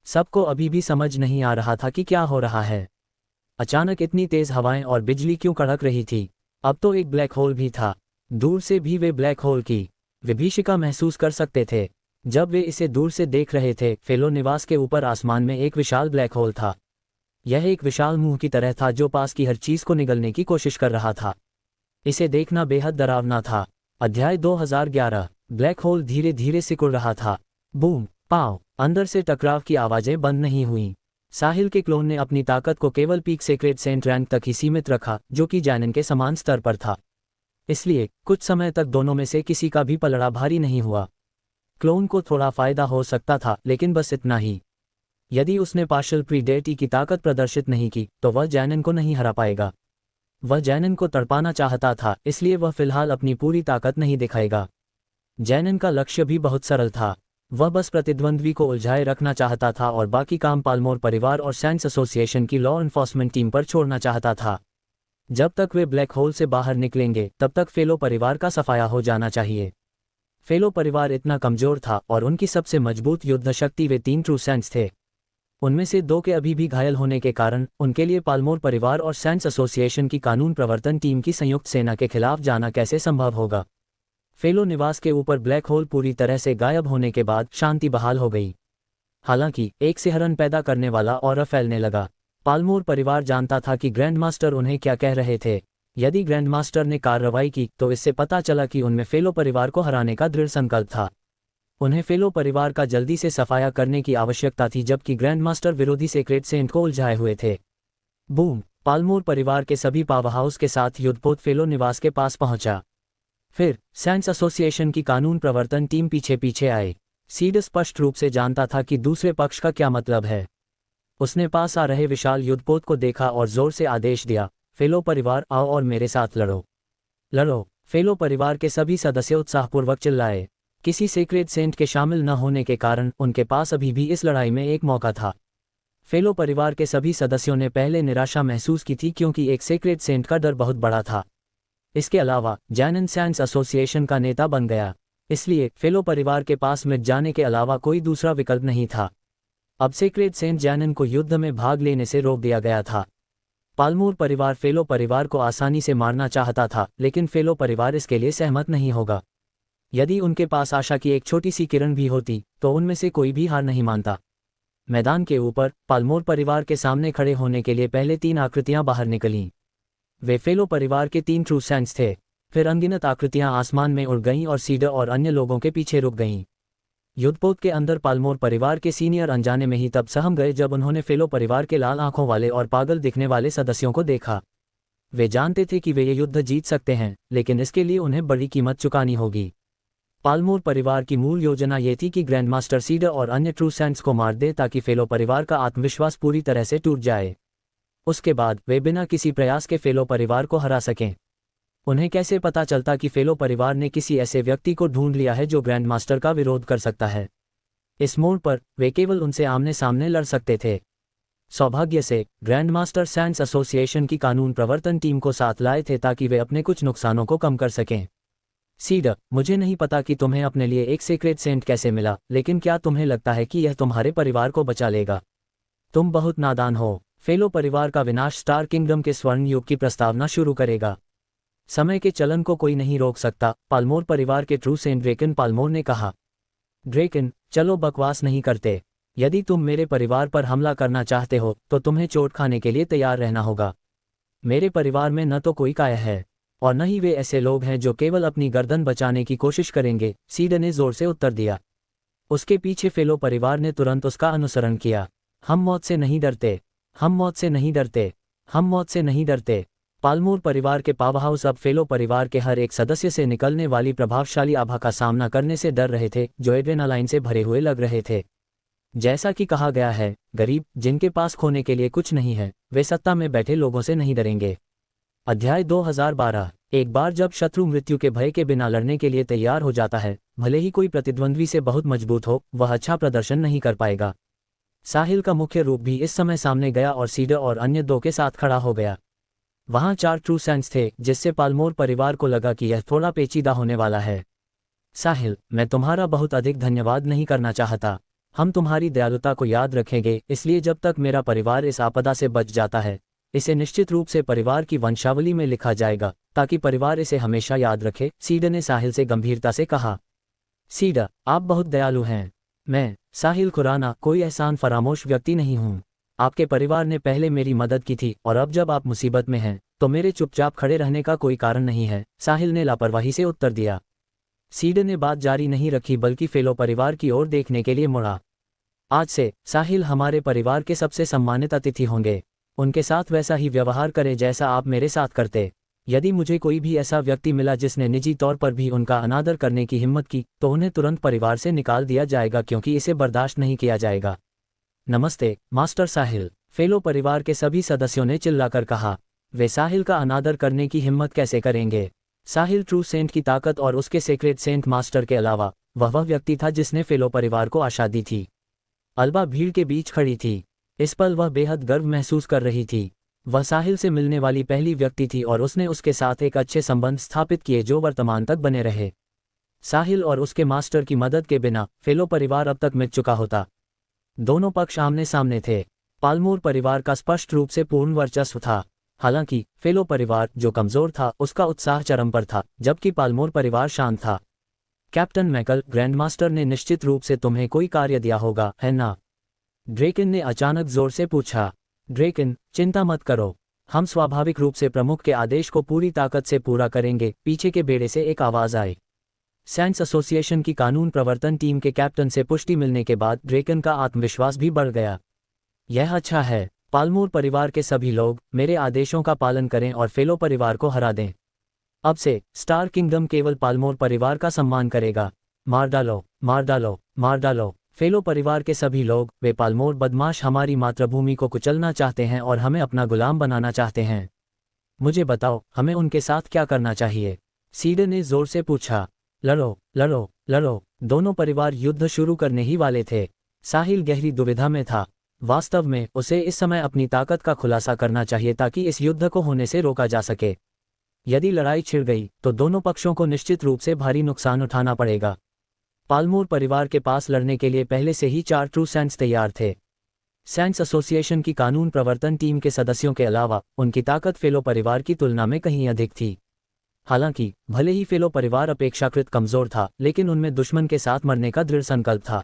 सबको अभी भी समझ नहीं आ रहा था कि क्या हो रहा है। अचानक इतनी तेज हवाएं और बिजली क्यों कड़क रही थी? अब तो एक ब्लैक होल भी था। दूर से भी वे ब्लैक होल की विभीषिका महसूस कर सकते थे। जब वे इसे दूर से देख रहे थे, फेलो निवास के ऊपर आसमान में एक विशाल ब्लैक होल था। यह एक विशाल मुंह की तरह था जो पास की हर चीज को निगलने की कोशिश कर रहा था। इसे देखना बेहद डरावना था। अध्याय 2011। ब्लैक होल धीरे धीरे सिकुड़ रहा था। बूम पाव, अंदर से टकराव की आवाजें बंद नहीं हुईं। साहिल के क्लोन ने अपनी ताकत को केवल पीक सेक्रेट सेंट रैंक तक ही सीमित रखा, जो कि जैनन के समान स्तर पर था। इसलिए कुछ समय तक दोनों में से किसी का भी पलड़ा भारी नहीं हुआ। क्लोन को थोड़ा फायदा हो सकता था, लेकिन बस इतना ही। यदि उसने पार्शियल प्रीडेटी की ताकत प्रदर्शित नहीं की तो वह जैनन को नहीं हरा पाएगा। वह जैनन को तड़पाना चाहता था, इसलिए वह फिलहाल अपनी पूरी ताकत नहीं दिखाएगा। जैनन का लक्ष्य भी बहुत सरल था। वह बस प्रतिद्वंद्वी को उलझाए रखना चाहता था और बाकी काम पालमोर परिवार और साइंस एसोसिएशन की लॉ एनफोर्समेंट टीम पर छोड़ना चाहता था। जब तक वे ब्लैक होल से बाहर निकलेंगे तब तक फेलो परिवार का सफाया हो जाना चाहिए। फेलो परिवार इतना कमजोर था और उनकी सबसे मजबूत युद्ध शक्ति वे 3 ट्रू सेंट्स थे। उनमें से 2 के अभी भी घायल होने के कारण उनके लिए पालमोर परिवार और साइंस एसोसिएशन की कानून प्रवर्तन टीम की संयुक्त सेना के खिलाफ जाना कैसे संभव होगा। फेलो निवास के ऊपर ब्लैक होल पूरी तरह से गायब होने के बाद शांति बहाल हो गई। हालांकि एक सिहरन पैदा करने वाला ऑरा फैलने लगा। पालमोर परिवार जानता था कि ग्रैंड मास्टर उन्हें क्या कह रहे थे। यदि ग्रैंड मास्टर ने कार्रवाई की तो इससे पता चला कि उनमें फेलो परिवार को हराने का दृढ़ संकल्प था। उन्हें फेलो परिवार का जल्दी से सफाया करने की आवश्यकता थी, जबकि ग्रैंड मास्टर विरोधी सेक्रेट सेंट को उलझाए हुए थे। बूम, पालमोर परिवार के सभी पावर हाउस के साथ युद्धपोत फेलो निवास के पास पहुंचा। फिर साइंस एसोसिएशन की कानून प्रवर्तन टीम पीछे पीछे आए। सीड स्पष्ट रूप से जानता था कि दूसरे पक्ष का क्या मतलब है। उसने पास आ रहे विशाल युद्धपोत को देखा और जोर से आदेश दिया, फेलो परिवार आओ और मेरे साथ लड़ो। लड़ो। फेलो परिवार के सभी सदस्य उत्साहपूर्वक चिल्लाए। किसी सेक्रेट सेंट के शामिल न होने के कारण उनके पास अभी भी इस लड़ाई में एक मौका था। फेलो परिवार के सभी सदस्यों ने पहले निराशा महसूस की थी, क्योंकि एक सेक्रेट सेंट का डर बहुत बड़ा था। इसके अलावा जैनन साइंस एसोसिएशन का नेता बन गया, इसलिए फेलो परिवार के पास मिट जाने के अलावा कोई दूसरा विकल्प नहीं था। अब सेक्रेट सेंट जैनन को युद्ध में भाग लेने से रोक दिया गया था। पालमोर परिवार फेलो परिवार को आसानी से मारना चाहता था, लेकिन फेलो परिवार इसके लिए सहमत नहीं होगा। यदि उनके पास आशा की एक छोटी सी किरण भी होती तो उनमें से कोई भी हार नहीं मानता। मैदान के ऊपर पालमोर परिवार के सामने खड़े होने के लिए पहले 3 आकृतियां बाहर निकलीं। वे फेलो परिवार के 3 ट्रू सेंट्स थे। फिर अनगिनत आकृतियां आसमान में उड़ गईं और सीडर और अन्य लोगों के पीछे रुक गईं। युद्धपोत के अंदर पालमोर परिवार के सीनियर अनजाने में ही तब सहम गए जब उन्होंने फेलो परिवार के लाल आंखों वाले और पागल दिखने वाले सदस्यों को देखा। वे जानते थे कि वे ये युद्ध जीत सकते हैं, लेकिन इसके लिए उन्हें बड़ी कीमत चुकानी होगी। पालमोर परिवार की मूल योजना ये थी कि ग्रैंड मास्टर सीडर और अन्य ट्रू सेंट्स को मार दे ताकि फेलो परिवार का आत्मविश्वास पूरी तरह से टूट जाए। उसके बाद वे बिना किसी प्रयास के फेलो परिवार को हरा सकें। उन्हें कैसे पता चलता कि फेलो परिवार ने किसी ऐसे व्यक्ति को ढूंढ लिया है जो ग्रैंड मास्टर का विरोध कर सकता है। इस मोड़ पर वे केवल उनसे आमने सामने लड़ सकते थे। सौभाग्य से ग्रैंड मास्टर साइंस एसोसिएशन की कानून प्रवर्तन टीम को साथ लाए थे ताकि वे अपने कुछ नुकसानों को कम कर सकें। सीडर, मुझे नहीं पता कि तुम्हें अपने लिए एक सेक्रेट सेंट कैसे मिला, लेकिन क्या तुम्हें लगता है कि यह तुम्हारे परिवार को बचा लेगा? तुम बहुत नादान हो। फेलो परिवार का विनाश स्टार किंगडम के स्वर्ण युग की प्रस्तावना शुरू करेगा। समय के चलन को कोई नहीं रोक सकता, पालमोर परिवार के ट्रू सेंट ड्रेकन पालमोर ने कहा। ड्रेकन, चलो बकवास नहीं करते। यदि तुम मेरे परिवार पर हमला करना चाहते हो तो तुम्हें चोट खाने के लिए तैयार रहना होगा। मेरे परिवार में न तो कोई काया है और न ही वे ऐसे लोग हैं जो केवल अपनी गर्दन बचाने की कोशिश करेंगे, सीडर ने जोर से उत्तर दिया। उसके पीछे फेलो परिवार ने तुरंत उसका अनुसरण किया। हम मौत से नहीं डरते, हम मौत से नहीं डरते, हम मौत से नहीं डरते। पालमोर परिवार के पावरहाउस अब फेलो परिवार के हर एक सदस्य से निकलने वाली प्रभावशाली आभा का सामना करने से डर रहे थे, जो एड्रेनालाइन से भरे हुए लग रहे थे। जैसा कि कहा गया है, गरीब जिनके पास खोने के लिए कुछ नहीं है, वे सत्ता में बैठे लोगों से नहीं डरेंगे। अध्याय 2012। एक बार जब शत्रु मृत्यु के भय के बिना लड़ने के लिए तैयार हो जाता है, भले ही कोई प्रतिद्वंद्वी से बहुत मजबूत हो, वह अच्छा प्रदर्शन नहीं कर पाएगा। साहिल का मुख्य रूप भी इस समय सामने गया और सीडर और अन्य 2 के साथ खड़ा हो गया। वहां 4 ट्रू सेंट्स थे, जिससे पालमोर परिवार को लगा कि यह थोड़ा पेचीदा होने वाला है। साहिल, मैं तुम्हारा बहुत अधिक धन्यवाद नहीं करना चाहता। हम तुम्हारी दयालुता को याद रखेंगे, इसलिए जब तक मेरा परिवार इस आपदा से बच जाता है, इसे निश्चित रूप से परिवार की वंशावली में लिखा जाएगा, ताकि परिवार इसे हमेशा याद रखे, सीडर ने साहिल से गंभीरता से कहा। सीडा, आप बहुत दयालु हैं। मैं, साहिल खुराना, कोई एहसान फरामोश व्यक्ति नहीं हूँ। आपके परिवार ने पहले मेरी मदद की थी और अब जब आप मुसीबत में हैं तो मेरे चुपचाप खड़े रहने का कोई कारण नहीं है, साहिल ने लापरवाही से उत्तर दिया। सीड ने बात जारी नहीं रखी बल्कि फेलो परिवार की ओर देखने के लिए मुड़ा। आज से साहिल हमारे परिवार के सबसे सम्मानित अतिथि होंगे। उनके साथ वैसा ही व्यवहार करें जैसा आप मेरे साथ करते। यदि मुझे कोई भी ऐसा व्यक्ति मिला जिसने निजी तौर पर भी उनका अनादर करने की हिम्मत की तो उन्हें तुरंत परिवार से निकाल दिया जाएगा, क्योंकि इसे बर्दाश्त नहीं किया जाएगा। नमस्ते मास्टर साहिल, फेलो परिवार के सभी सदस्यों ने चिल्लाकर कहा। वे साहिल का अनादर करने की हिम्मत कैसे करेंगे? साहिल ट्रू सेंट की ताकत और उसके सेक्रेट सेंट मास्टर के अलावा वह व्यक्ति था जिसने फेलो परिवार को आशा दी थी। अल्बा भीड़ के बीच खड़ी थी। इस पल वह बेहद गर्व महसूस कर रही थी। वह साहिल से मिलने वाली पहली व्यक्ति थी और उसने उसके साथ एक अच्छे संबंध स्थापित किए जो वर्तमान तक बने रहे। साहिल और उसके मास्टर की मदद के बिना फेलो परिवार अब तक मिट चुका होता। दोनों पक्ष आमने सामने थे। पालमोर परिवार का स्पष्ट रूप से पूर्ण वर्चस्व था। हालांकि फेलो परिवार जो कमजोर था उसका उत्साह चरम पर था, जबकि पालमोर परिवार शांत था। कैप्टन मैकल, ग्रैंडमास्टर ने निश्चित रूप से तुम्हें कोई कार्य दिया होगा, है ना? ड्रेकिन ने अचानक जोर से पूछा। ड्रेकिन, चिंता मत करो, हम स्वाभाविक रूप से प्रमुख के आदेश को पूरी ताकत से पूरा करेंगे, पीछे के बेड़े से एक आवाज आई। सैंस एसोसिएशन की कानून प्रवर्तन टीम के कैप्टन से पुष्टि मिलने के बाद ड्रेकन का आत्मविश्वास भी बढ़ गया। यह अच्छा है। पालमोर परिवार के सभी लोग मेरे आदेशों का पालन करें और फेलो परिवार को हरा दें। अब से स्टार किंगडम केवल पालमोर परिवार का सम्मान करेगा। मार डालो, मार डालो, मार डालो। फेलो परिवार के सभी लोग, वे पालमोर बदमाश हमारी मातृभूमि को कुचलना चाहते हैं और हमें अपना गुलाम बनाना चाहते हैं। मुझे बताओ, हमें उनके साथ क्या करना चाहिए? सीड ने जोर से पूछा। लड़ो, लड़ो, लड़ो। दोनों परिवार युद्ध शुरू करने ही वाले थे। साहिल गहरी दुविधा में था। वास्तव में उसे इस समय अपनी ताकत का खुलासा करना चाहिए ताकि इस युद्ध को होने से रोका जा सके। यदि लड़ाई छिड़ गई तो दोनों पक्षों को निश्चित रूप से भारी नुकसान उठाना पड़ेगा। पालमोर परिवार के पास लड़ने के लिए पहले से ही 4 ट्रू सेंट्स तैयार थे। सैंस एसोसिएशन की कानून प्रवर्तन टीम के सदस्यों के अलावा उनकी ताकत फेलो परिवार की तुलना में कहीं अधिक थी। हालांकि भले ही फेलो परिवार अपेक्षाकृत कमजोर था, लेकिन उनमें दुश्मन के साथ मरने का दृढ़ संकल्प था।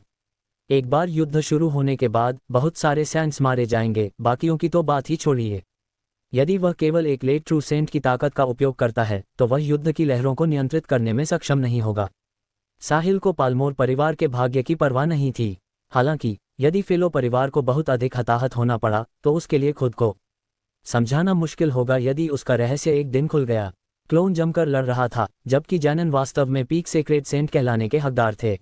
एक बार युद्ध शुरू होने के बाद बहुत सारे सैंस मारे जाएंगे, बाकियों की तो बात ही छोड़िए। यदि वह केवल एक लेट ट्रू सेंट की ताकत का उपयोग करता है तो वह युद्ध की लहरों को नियंत्रित करने में सक्षम नहीं होगा। साहिल को पालमोर परिवार के भाग्य की परवाह नहीं थी। हालांकि यदि फेलो परिवार को बहुत अधिक हताहत होना पड़ा तो उसके लिए खुद को समझाना मुश्किल होगा यदि उसका रहस्य एक दिन खुल गया। क्लोन जमकर लड़ रहा था, जबकि जैनन वास्तव में पीक सेक्रेट सेंट कहलाने के हकदार थे।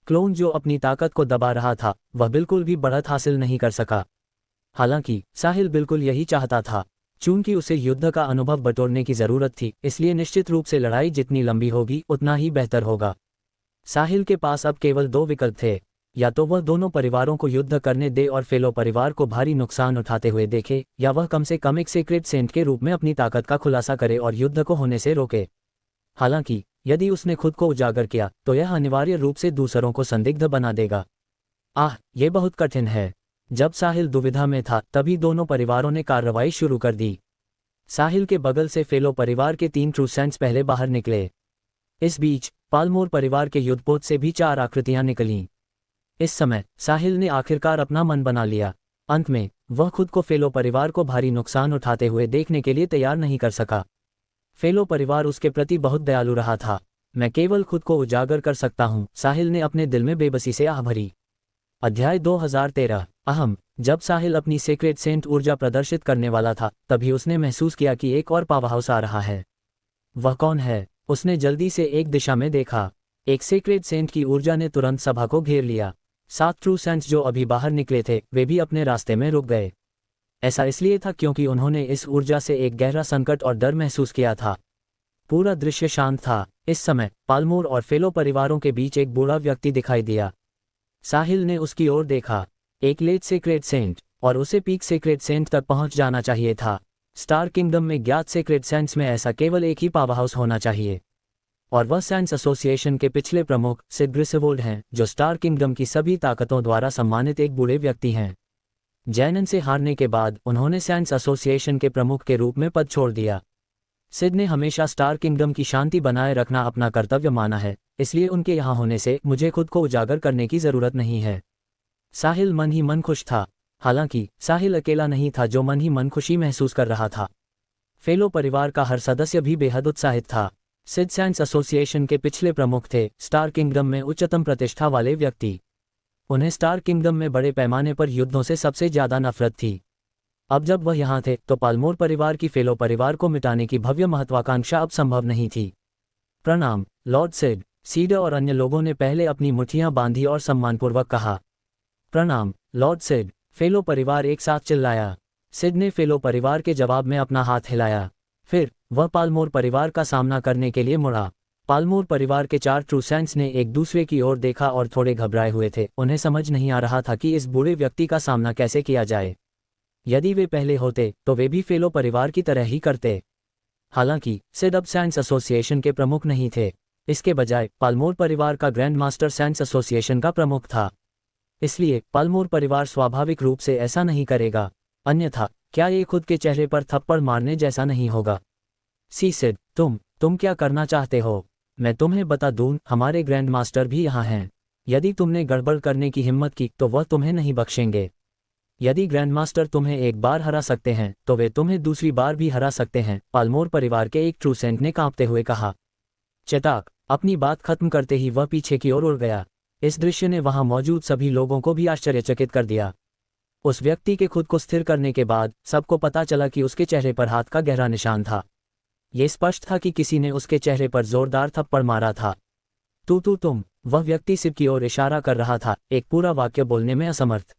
क्लोन जो अपनी ताकत को दबा रहा था वह बिल्कुल भी बढ़त हासिल नहीं कर सका। हालांकि साहिल बिल्कुल यही चाहता था। चूंकि उसे युद्ध का अनुभव बटोरने की जरूरत थी, इसलिए निश्चित रूप से लड़ाई जितनी लंबी होगी उतना ही बेहतर होगा। साहिल के पास अब केवल 2 विकल्प थे। या तो वह दोनों परिवारों को युद्ध करने दे और फेलो परिवार को भारी नुकसान उठाते हुए देखे, या वह कम से कम एक सीक्रेट सेंट के रूप में अपनी ताकत का खुलासा करे और युद्ध को होने से रोके। हालांकि यदि उसने खुद को उजागर किया तो यह अनिवार्य रूप से दूसरों को संदिग्ध बना देगा। ये बहुत कठिन है। जब साहिल दुविधा में था तभी दोनों परिवारों ने कार्रवाई शुरू कर दी। साहिल के बगल से फेलो परिवार के 3 ट्रू सेंट्स पहले बाहर निकले। इस बीच पालमोर परिवार के युद्धपोत से भी 4 आकृतियां निकलीं। इस समय साहिल ने आखिरकार अपना मन बना लिया। अंत में वह खुद को फेलो परिवार को भारी नुकसान उठाते हुए देखने के लिए तैयार नहीं कर सका। फेलो परिवार उसके प्रति बहुत दयालु रहा था। मैं केवल खुद को उजागर कर सकता हूँ, साहिल ने अपने दिल में बेबसी से आह भरी। अध्याय 2013। अहम। जब साहिल अपनी सीक्रेट सेंट ऊर्जा प्रदर्शित करने वाला था तभी उसने महसूस किया कि एक और पावरहाउस आ रहा है। वह कौन है? उसने जल्दी से एक दिशा में देखा। एक सीक्रेट सेंट की ऊर्जा ने तुरंत सभा को घेर लिया। 7 ट्रू सेंट्स जो अभी बाहर निकले थे वे भी अपने रास्ते में रुक गए। ऐसा इसलिए था क्योंकि उन्होंने इस ऊर्जा से एक गहरा संकट और डर महसूस किया था। पूरा दृश्य शांत था। इस समय पालमोर और फेलो परिवारों के बीच एक बूढ़ा व्यक्ति दिखाई दिया। साहिल ने उसकी ओर देखा। एक लेट सीक्रेट सेंट, और उसे पीक सीक्रेट सेंट तक पहुंच जाना चाहिए था। स्टार किंगडम में ज्ञात सीक्रेट सेंट्स में ऐसा केवल एक ही पावरहाउस होना चाहिए, और वह सैंस एसोसिएशन के पिछले प्रमुख सिड ग्रिसेवोल्ड हैं, जो स्टार किंगडम की सभी ताकतों द्वारा सम्मानित एक बूढ़े व्यक्ति हैं। जैनन से हारने के बाद उन्होंने सैंस एसोसिएशन के प्रमुख के रूप में पद छोड़ दिया। सिड ने हमेशा स्टार किंगडम की शांति बनाए रखना अपना कर्तव्य माना है, इसलिए उनके यहाँ होने से मुझे खुद को उजागर करने की ज़रूरत नहीं है। साहिल मन ही मन खुश था। हालांकि साहिल अकेला नहीं था जो मन ही मन खुशी महसूस कर रहा था। फेलो परिवार का हर सदस्य भी बेहद उत्साहित था। सिड साइंस एसोसिएशन के पिछले प्रमुख थे स्टार किंगडम में उच्चतम प्रतिष्ठा वाले व्यक्ति। उन्हें स्टार किंगडम में बड़े पैमाने पर युद्धों से सबसे ज्यादा नफरत थी। अब जब वह यहाँ थे तो पालमोर परिवार की फेलो परिवार को मिटाने की भव्य महत्वाकांक्षा अब संभव नहीं थी। प्रणाम लॉर्ड सिड, सीडर और अन्य लोगों ने पहले अपनी मुट्ठियां बांधी और सम्मानपूर्वक कहा। प्रणाम लॉर्ड सिड, फेलो परिवार एक साथ चिल्लाया। सिड ने फेलो परिवार के जवाब में अपना हाथ हिलाया। फिर वह पालमोर परिवार का सामना करने के लिए मुड़ा। पालमोर परिवार के 4 ट्रू सेंट्स ने एक दूसरे की ओर देखा और थोड़े घबराए हुए थे। उन्हें समझ नहीं आ रहा था कि इस बूढ़े व्यक्ति का सामना कैसे किया जाए। यदि वे पहले होते तो वे भी फेलो परिवार की तरह ही करते। हालांकि सिड अब साइंस एसोसिएशन के प्रमुख नहीं थे। इसके बजाय पालमोर परिवार का ग्रैंड मास्टर साइंस एसोसिएशन का प्रमुख था। इसलिए पालमोर परिवार स्वाभाविक रूप से ऐसा नहीं करेगा, अन्यथा क्या ये खुद के चेहरे पर थप्पड़ मारने जैसा नहीं होगा। सिड, तुम क्या करना चाहते हो? मैं तुम्हें बता दूं, हमारे ग्रैंड मास्टर भी यहाँ हैं। यदि तुमने गड़बड़ करने की हिम्मत की तो वह तुम्हें नहीं बख्शेंगे। यदि ग्रैंड मास्टर तुम्हें एक बार हरा सकते हैं तो वे तुम्हें दूसरी बार भी हरा सकते हैं, पालमोर परिवार के एक ट्रू सेंट ने कांपते हुए कहा। चटाक अपनी बात खत्म करते ही वह पीछे की ओर उड़ गया। इस दृश्य ने वहां मौजूद सभी लोगों को भी आश्चर्यचकित कर दिया। उस व्यक्ति के खुद को स्थिर करने के बाद सबको पता चला कि उसके चेहरे पर हाथ का गहरा निशान था। ये स्पष्ट था कि किसी ने उसके चेहरे पर जोरदार थप्पड़ मारा था। तुम वह व्यक्ति सिर की ओर इशारा कर रहा था, एक पूरा वाक्य बोलने में असमर्थ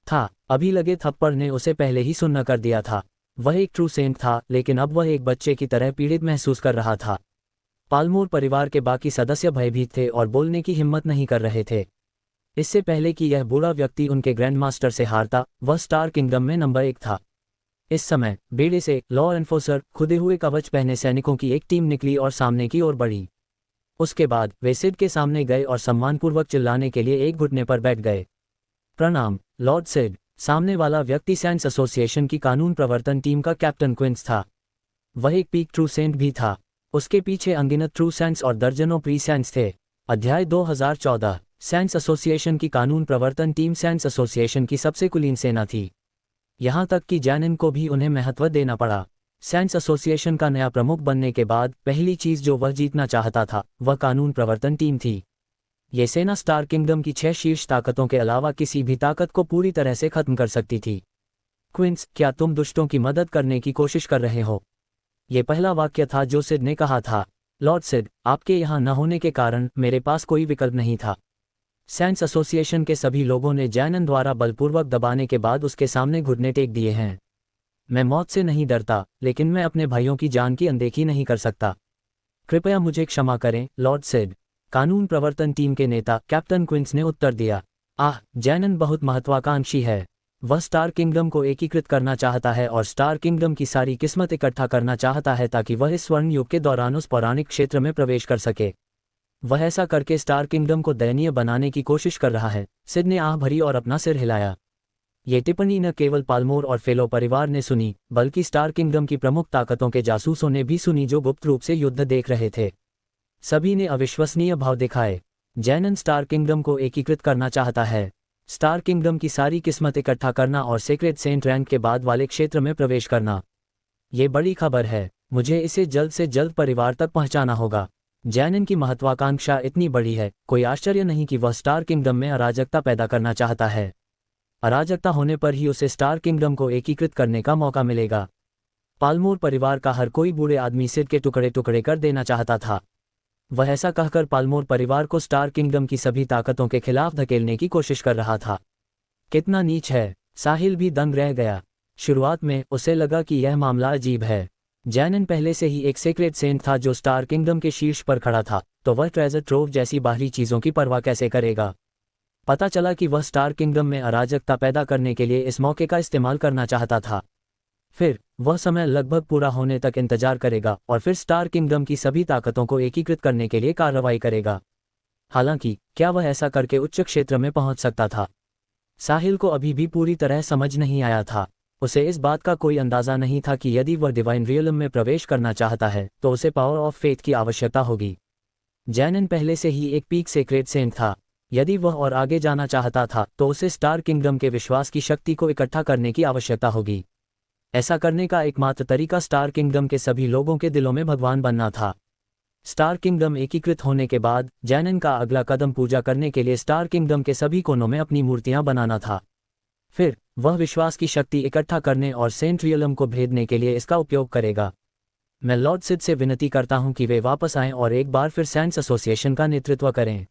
था। अभी लगे थप्पड़ ने उसे पहले ही सुन्न कर दिया था। वह एक ट्रू सेंट था, लेकिन अब वह एक बच्चे की तरह पीड़ित महसूस कर रहा था। पालमोर परिवार के बाकी सदस्य भयभीत थे और बोलने की हिम्मत नहीं कर रहे थे। इससे पहले कि यह बूढ़ा व्यक्ति उनके ग्रैंड मास्टर से हारता, वह स्टार किंगडम में नंबर 1 था। इस समय बेड़े से लॉ एनफोर्सर खुदे हुए कवच पहने सैनिकों की एक टीम निकली और सामने की ओर बढ़ी। उसके बाद वे सिड के सामने गए और सम्मानपूर्वक चिल्लाने के लिए एक घुटने पर बैठ गए। प्रणाम लॉर्ड सिड। सामने वाला व्यक्ति साइंस एसोसिएशन की कानून प्रवर्तन टीम का कैप्टन क्विंस था। वह एक पीक ट्रू सेंट भी था। उसके पीछे अनगिनत ट्रू सेंट्स और दर्जनों प्री सेंट्स थे। अध्याय 2014। साइंस एसोसिएशन की कानून प्रवर्तन टीम साइंस एसोसिएशन की सबसे कुलीन सेना थी। यहाँ तक कि जैनिन को भी उन्हें महत्व देना पड़ा। साइंस एसोसिएशन का नया प्रमुख बनने के बाद पहली चीज जो वह जीतना चाहता था वह कानून प्रवर्तन टीम थी। ये सेना स्टार किंगडम की 6 शीर्ष ताकतों के अलावा किसी भी ताकत को पूरी तरह से खत्म कर सकती थी। क्विंस, क्या तुम दुष्टों की मदद करने की कोशिश कर रहे हो? ये पहला वाक्य था जो सिड ने कहा था। लॉर्ड सिड, आपके यहाँ न होने के कारण मेरे पास कोई विकल्प नहीं था। साइंस एसोसिएशन के सभी लोगों ने जैनन द्वारा बलपूर्वक दबाने के बाद उसके सामने घुटने टेक दिए हैं। मैं मौत से नहीं डरता, लेकिन मैं अपने भाइयों की जान की अनदेखी नहीं कर सकता। कृपया मुझे क्षमा करें लॉर्ड सिड। कानून प्रवर्तन टीम के नेता कैप्टन क्विंस ने उत्तर दिया। जैनन बहुत महत्वाकांक्षी है। वह स्टार किंगडम को एकीकृत करना चाहता है और स्टार किंगडम की सारी किस्मत इकट्ठा करना चाहता है ताकि वह इस स्वर्ण युग के दौरान उस पौराणिक क्षेत्र में प्रवेश कर सके। वह ऐसा करके स्टार किंगडम को दयनीय बनाने की कोशिश कर रहा है। सिड ने आह भरी और अपना सिर हिलाया। ये टिप्पणी न केवल पालमोर और फेलो परिवार ने सुनी, बल्कि स्टार किंगडम की प्रमुख ताकतों के जासूसों ने भी सुनी जो गुप्त रूप से युद्ध देख रहे थे। सभी ने अविश्वसनीय भाव दिखाए। जैनन स्टार किंगडम को एकीकृत करना चाहता है। स्टार किंगडम की सारी किस्मत इकट्ठा करना और सेक्रेट सेंट रैंक के बाद वाले क्षेत्र में प्रवेश करना। ये बड़ी खबर है। मुझे इसे जल्द से जल्द परिवार तक पहुंचाना होगा। जैनन की महत्वाकांक्षा इतनी बड़ी है, कोई आश्चर्य नहीं कि वह स्टार किंगडम में अराजकता पैदा करना चाहता है। अराजकता होने पर ही उसे स्टार किंगडम को एकीकृत करने का मौका मिलेगा। पालमोर परिवार का हर कोई बूढ़े आदमी सिर के टुकड़े टुकड़े कर देना चाहता था। वह ऐसा कहकर पालमोर परिवार को स्टार किंगडम की सभी ताकतों के खिलाफ धकेलने की कोशिश कर रहा था। कितना नीच है। साहिल भी दंग रह गया। शुरुआत में उसे लगा कि यह मामला अजीब है। जैनन पहले से ही एक सीक्रेट सेंट था जो स्टार किंगडम के शीर्ष पर खड़ा था, तो वह ट्रेजर ट्रोव जैसी बाहरी चीजों की परवाह कैसे करेगा। पता चला कि वह स्टार किंगडम में अराजकता पैदा करने के लिए इस मौके का इस्तेमाल करना चाहता था। फिर वह समय लगभग पूरा होने तक इंतजार करेगा और फिर स्टार किंगडम की सभी ताकतों को एकीकृत करने के लिए कार्रवाई करेगा। हालांकि क्या वह ऐसा करके उच्च क्षेत्र में पहुंच सकता था? साहिल को अभी भी पूरी तरह समझ नहीं आया था। उसे इस बात का कोई अंदाजा नहीं था कि यदि वह डिवाइन रियलम में प्रवेश करना चाहता है तो उसे पावर ऑफ फेथ की आवश्यकता होगी। जैनन पहले से ही एक पीक सीक्रेट सेंट था। यदि वह और आगे जाना चाहता था तो उसे स्टार किंगडम के विश्वास की शक्ति को इकट्ठा करने की आवश्यकता होगी। ऐसा करने का एकमात्र तरीका स्टार किंगडम के सभी लोगों के दिलों में भगवान बनना था। स्टार किंगडम एकीकृत होने के बाद जैनन का अगला कदम पूजा करने के लिए स्टार किंगडम के सभी कोनों में अपनी मूर्तियां बनाना था। फिर वह विश्वास की शक्ति इकट्ठा करने और सेंट रियलम को भेदने के लिए इसका उपयोग करेगा। मैं लॉर्ड सिड से विनती करता हूं कि वे वापस आएं और एक बार फिर सैंट्स एसोसिएशन का नेतृत्व करें।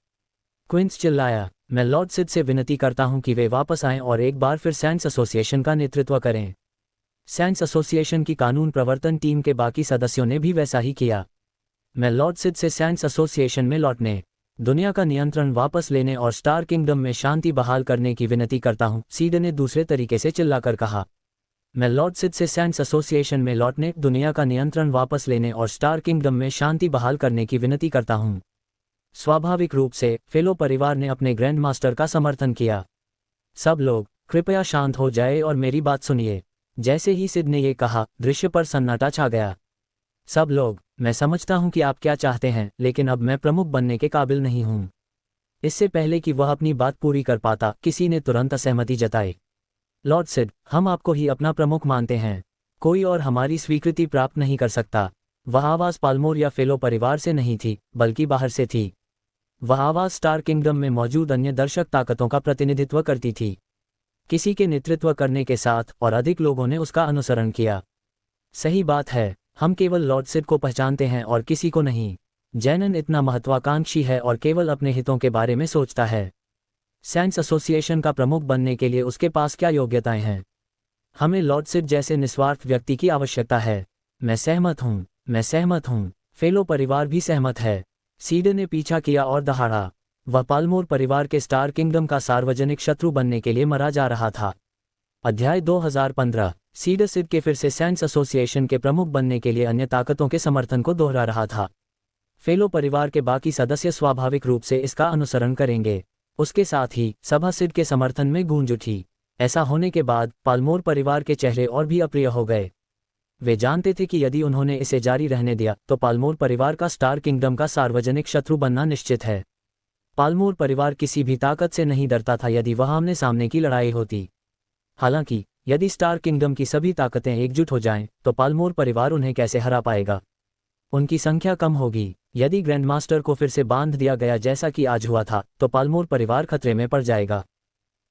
क्विंस चिल्लाया। मैं लॉर्ड सिड से विनती करता हूं कि वे वापस आएं और एक बार फिर सैंट्स एसोसिएशन का नेतृत्व करें। सैंट्स एसोसिएशन की कानून प्रवर्तन टीम के बाकी सदस्यों ने भी वैसा ही किया। मैं लॉर्ड सिड से सैंट्स एसोसिएशन में लौटने, दुनिया का नियंत्रण वापस लेने और स्टार किंगडम में शांति बहाल करने की विनती करता हूं, सीड ने दूसरे तरीके से चिल्लाकर कहा। मैं लॉर्ड सिड से सैंट्स एसोसिएशन में लौटने, दुनिया का नियंत्रण वापस लेने और स्टार किंगडम में शांति बहाल करने की विनती करता हूं। स्वाभाविक रूप से फेलो परिवार ने अपने ग्रैंड मास्टर का समर्थन किया। सब लोग कृपया शांत हो जाए और मेरी बात सुनिए। जैसे ही सिड ने यह कहा, दृश्य पर सन्नाटा छा गया। सब लोग, मैं समझता हूं कि आप क्या चाहते हैं, लेकिन अब मैं प्रमुख बनने के काबिल नहीं हूं। इससे पहले कि वह अपनी बात पूरी कर पाता, किसी ने तुरंत असहमति जताई। लॉर्ड सिड, हम आपको ही अपना प्रमुख मानते हैं। कोई और हमारी स्वीकृति प्राप्त नहीं कर सकता। वह आवाज़ पालमोर या फेलो परिवार से नहीं थी, बल्कि बाहर से थी। वह आवाज़ स्टार किंगडम में मौजूद अन्य दर्शक ताकतों का प्रतिनिधित्व करती थी। किसी के नेतृत्व करने के साथ और अधिक लोगों ने उसका अनुसरण किया। सही बात है, हम केवल लॉर्ड सिड को पहचानते हैं और किसी को नहीं। जैनन इतना महत्वाकांक्षी है और केवल अपने हितों के बारे में सोचता है। सैंट्स एसोसिएशन का प्रमुख बनने के लिए उसके पास क्या योग्यताएं हैं? हमें लॉर्ड सिड जैसे निस्वार्थ व्यक्ति की आवश्यकता है। मैं सहमत हूँ। फेलो परिवार भी सहमत है। सीड ने पीछा किया और दहाड़ा। वह पालमोर परिवार के स्टार किंगडम का सार्वजनिक शत्रु बनने के लिए मरा जा रहा था। अध्याय 2015। सीड सिड के फिर से सैंट्स एसोसिएशन के प्रमुख बनने के लिए अन्य ताकतों के समर्थन को दोहरा रहा था। फेलो परिवार के बाकी सदस्य स्वाभाविक रूप से इसका अनुसरण करेंगे। उसके साथ ही सभा सिड के समर्थन में गूंज उठी। ऐसा होने के बाद पालमोर परिवार के चेहरे और भी अप्रिय हो गए। वे जानते थे कि यदि उन्होंने इसे जारी रहने दिया तो पालमोर परिवार का स्टार किंगडम का सार्वजनिक शत्रु बनना निश्चित है। पालमोर परिवार किसी भी ताकत से नहीं डरता था यदि वह आमने सामने की लड़ाई होती। हालांकि यदि स्टार किंगडम की सभी ताकतें एकजुट हो जाएं, तो पालमोर परिवार उन्हें कैसे हरा पाएगा? उनकी संख्या कम होगी। यदि ग्रैंड मास्टर को फिर से बांध दिया गया जैसा कि आज हुआ था, तो पालमोर परिवार खतरे में पड़ जाएगा।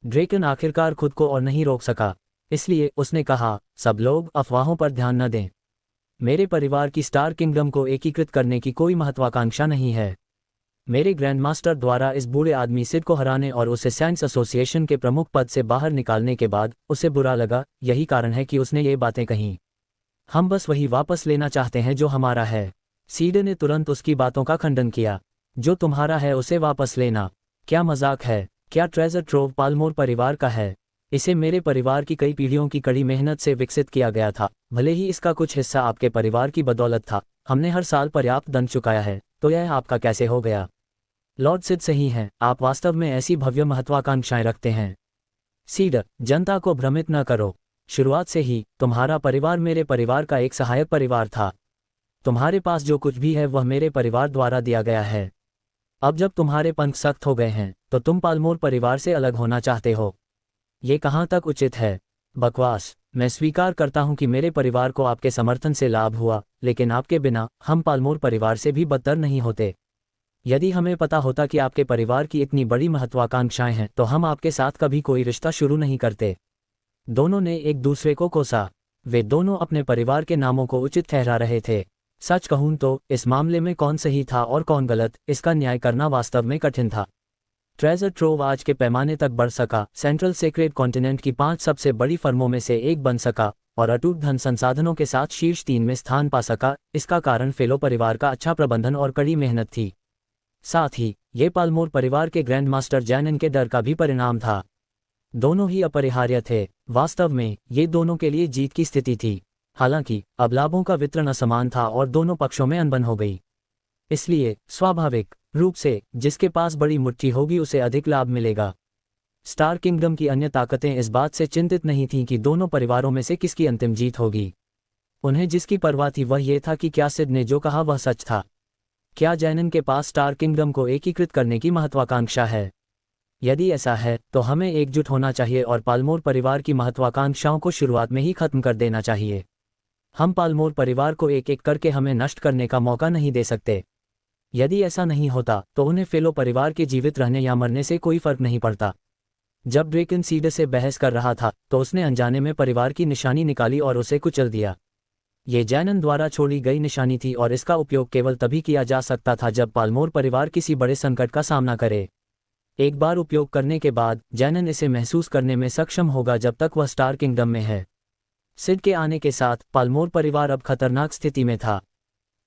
ड्रेकन आखिरकार खुद को और नहीं रोक सका, इसलिए उसने कहा, सब लोग अफवाहों पर ध्यान न दें। मेरे परिवार की स्टार किंगडम को एकीकृत करने की कोई महत्वाकांक्षा नहीं है। मेरे ग्रैंड मास्टर द्वारा इस बूढ़े आदमी सिड को हराने और उसे सैंट्स एसोसिएशन के प्रमुख पद से बाहर निकालने के बाद उसे बुरा लगा। यही कारण है कि उसने ये बातें कहीं। हम बस वही वापस लेना चाहते हैं जो हमारा है। सीड ने तुरंत उसकी बातों का खंडन किया। जो तुम्हारा है उसे वापस लेना? क्या मजाक है? क्या ट्रेजर ट्रोव पालमोर परिवार का है? इसे मेरे परिवार की कई पीढ़ियों की कड़ी मेहनत से विकसित किया गया था। भले ही इसका कुछ हिस्सा आपके परिवार की बदौलत था। हमने हर साल पर्याप्त दंड चुकाया है, तो यह आपका कैसे हो गया? लॉर्ड सिड सही हैं, आप वास्तव में ऐसी भव्य महत्वाकांक्षाएं रखते हैं। सीड, जनता को भ्रमित न करो। शुरुआत से ही तुम्हारा परिवार मेरे परिवार का एक सहायक परिवार था। तुम्हारे पास जो कुछ भी है वह मेरे परिवार द्वारा दिया गया है। अब जब तुम्हारे पंख सख्त हो गए हैं, तो तुम पालमोर परिवार से अलग होना चाहते हो। ये कहाँ तक उचित है? बकवास। मैं स्वीकार करता हूँ कि मेरे परिवार को आपके समर्थन से लाभ हुआ, लेकिन आपके बिना हम पालमोर परिवार से भी बदतर नहीं होते। यदि हमें पता होता कि आपके परिवार की इतनी बड़ी महत्वाकांक्षाएं हैं, तो हम आपके साथ कभी कोई रिश्ता शुरू नहीं करते। दोनों ने एक दूसरे को कोसा। वे दोनों अपने परिवार के नामों को उचित ठहरा रहे थे। सच कहूं तो इस मामले में कौन सही था और कौन गलत, इसका न्याय करना वास्तव में कठिन था। ट्रेजर ट्रोव आज के पैमाने तक बढ़ सका, सेंट्रल सेक्रेट कॉन्टिनेंट की 5 सबसे बड़ी फर्मों में से एक बन सका और अटूट धन संसाधनों के साथ शीर्ष 3 में स्थान पा सका। इसका कारण फेलो परिवार का अच्छा प्रबंधन और कड़ी मेहनत थी। साथ ही ये पालमोर परिवार के ग्रैंड मास्टर जैनन के डर का भी परिणाम था। दोनों ही अपरिहार्य थे। वास्तव में ये दोनों के लिए जीत की स्थिति थी। हालांकि अब लाभों का वितरण असमान था और दोनों पक्षों में अनबन हो गई। इसलिए स्वाभाविक रूप से जिसके पास बड़ी मुट्ठी होगी उसे अधिक लाभ मिलेगा। स्टार किंगडम की अन्य ताकतें इस बात से चिंतित नहीं थीं कि दोनों परिवारों में से किसकी अंतिम जीत होगी। उन्हें जिसकी परवाह थी वह ये था कि क्या सिड ने जो कहा वह सच था। क्या जैनन के पास स्टार किंगडम को एकीकृत करने की महत्वाकांक्षा है? यदि ऐसा है तो हमें एकजुट होना चाहिए और पालमोर परिवार की महत्वाकांक्षाओं को शुरुआत में ही खत्म कर देना चाहिए। हम पालमोर परिवार को एक एक करके हमें नष्ट करने का मौका नहीं दे सकते। यदि ऐसा नहीं होता तो उन्हें फेलो परिवार के जीवित रहने या मरने से कोई फर्क नहीं पड़ता। जब ड्रेकन सीडर से बहस कर रहा था तो उसने अनजाने में परिवार की निशानी निकाली और उसे कुचल दिया। ये जैनन द्वारा छोड़ी गई निशानी थी और इसका उपयोग केवल तभी किया जा सकता था जब पालमोर परिवार किसी बड़े संकट का सामना करे। एक बार उपयोग करने के बाद जैनन इसे महसूस करने में सक्षम होगा जब तक वह स्टार किंगडम में है। सिड के आने के साथ पालमोर परिवार अब खतरनाक स्थिति में था।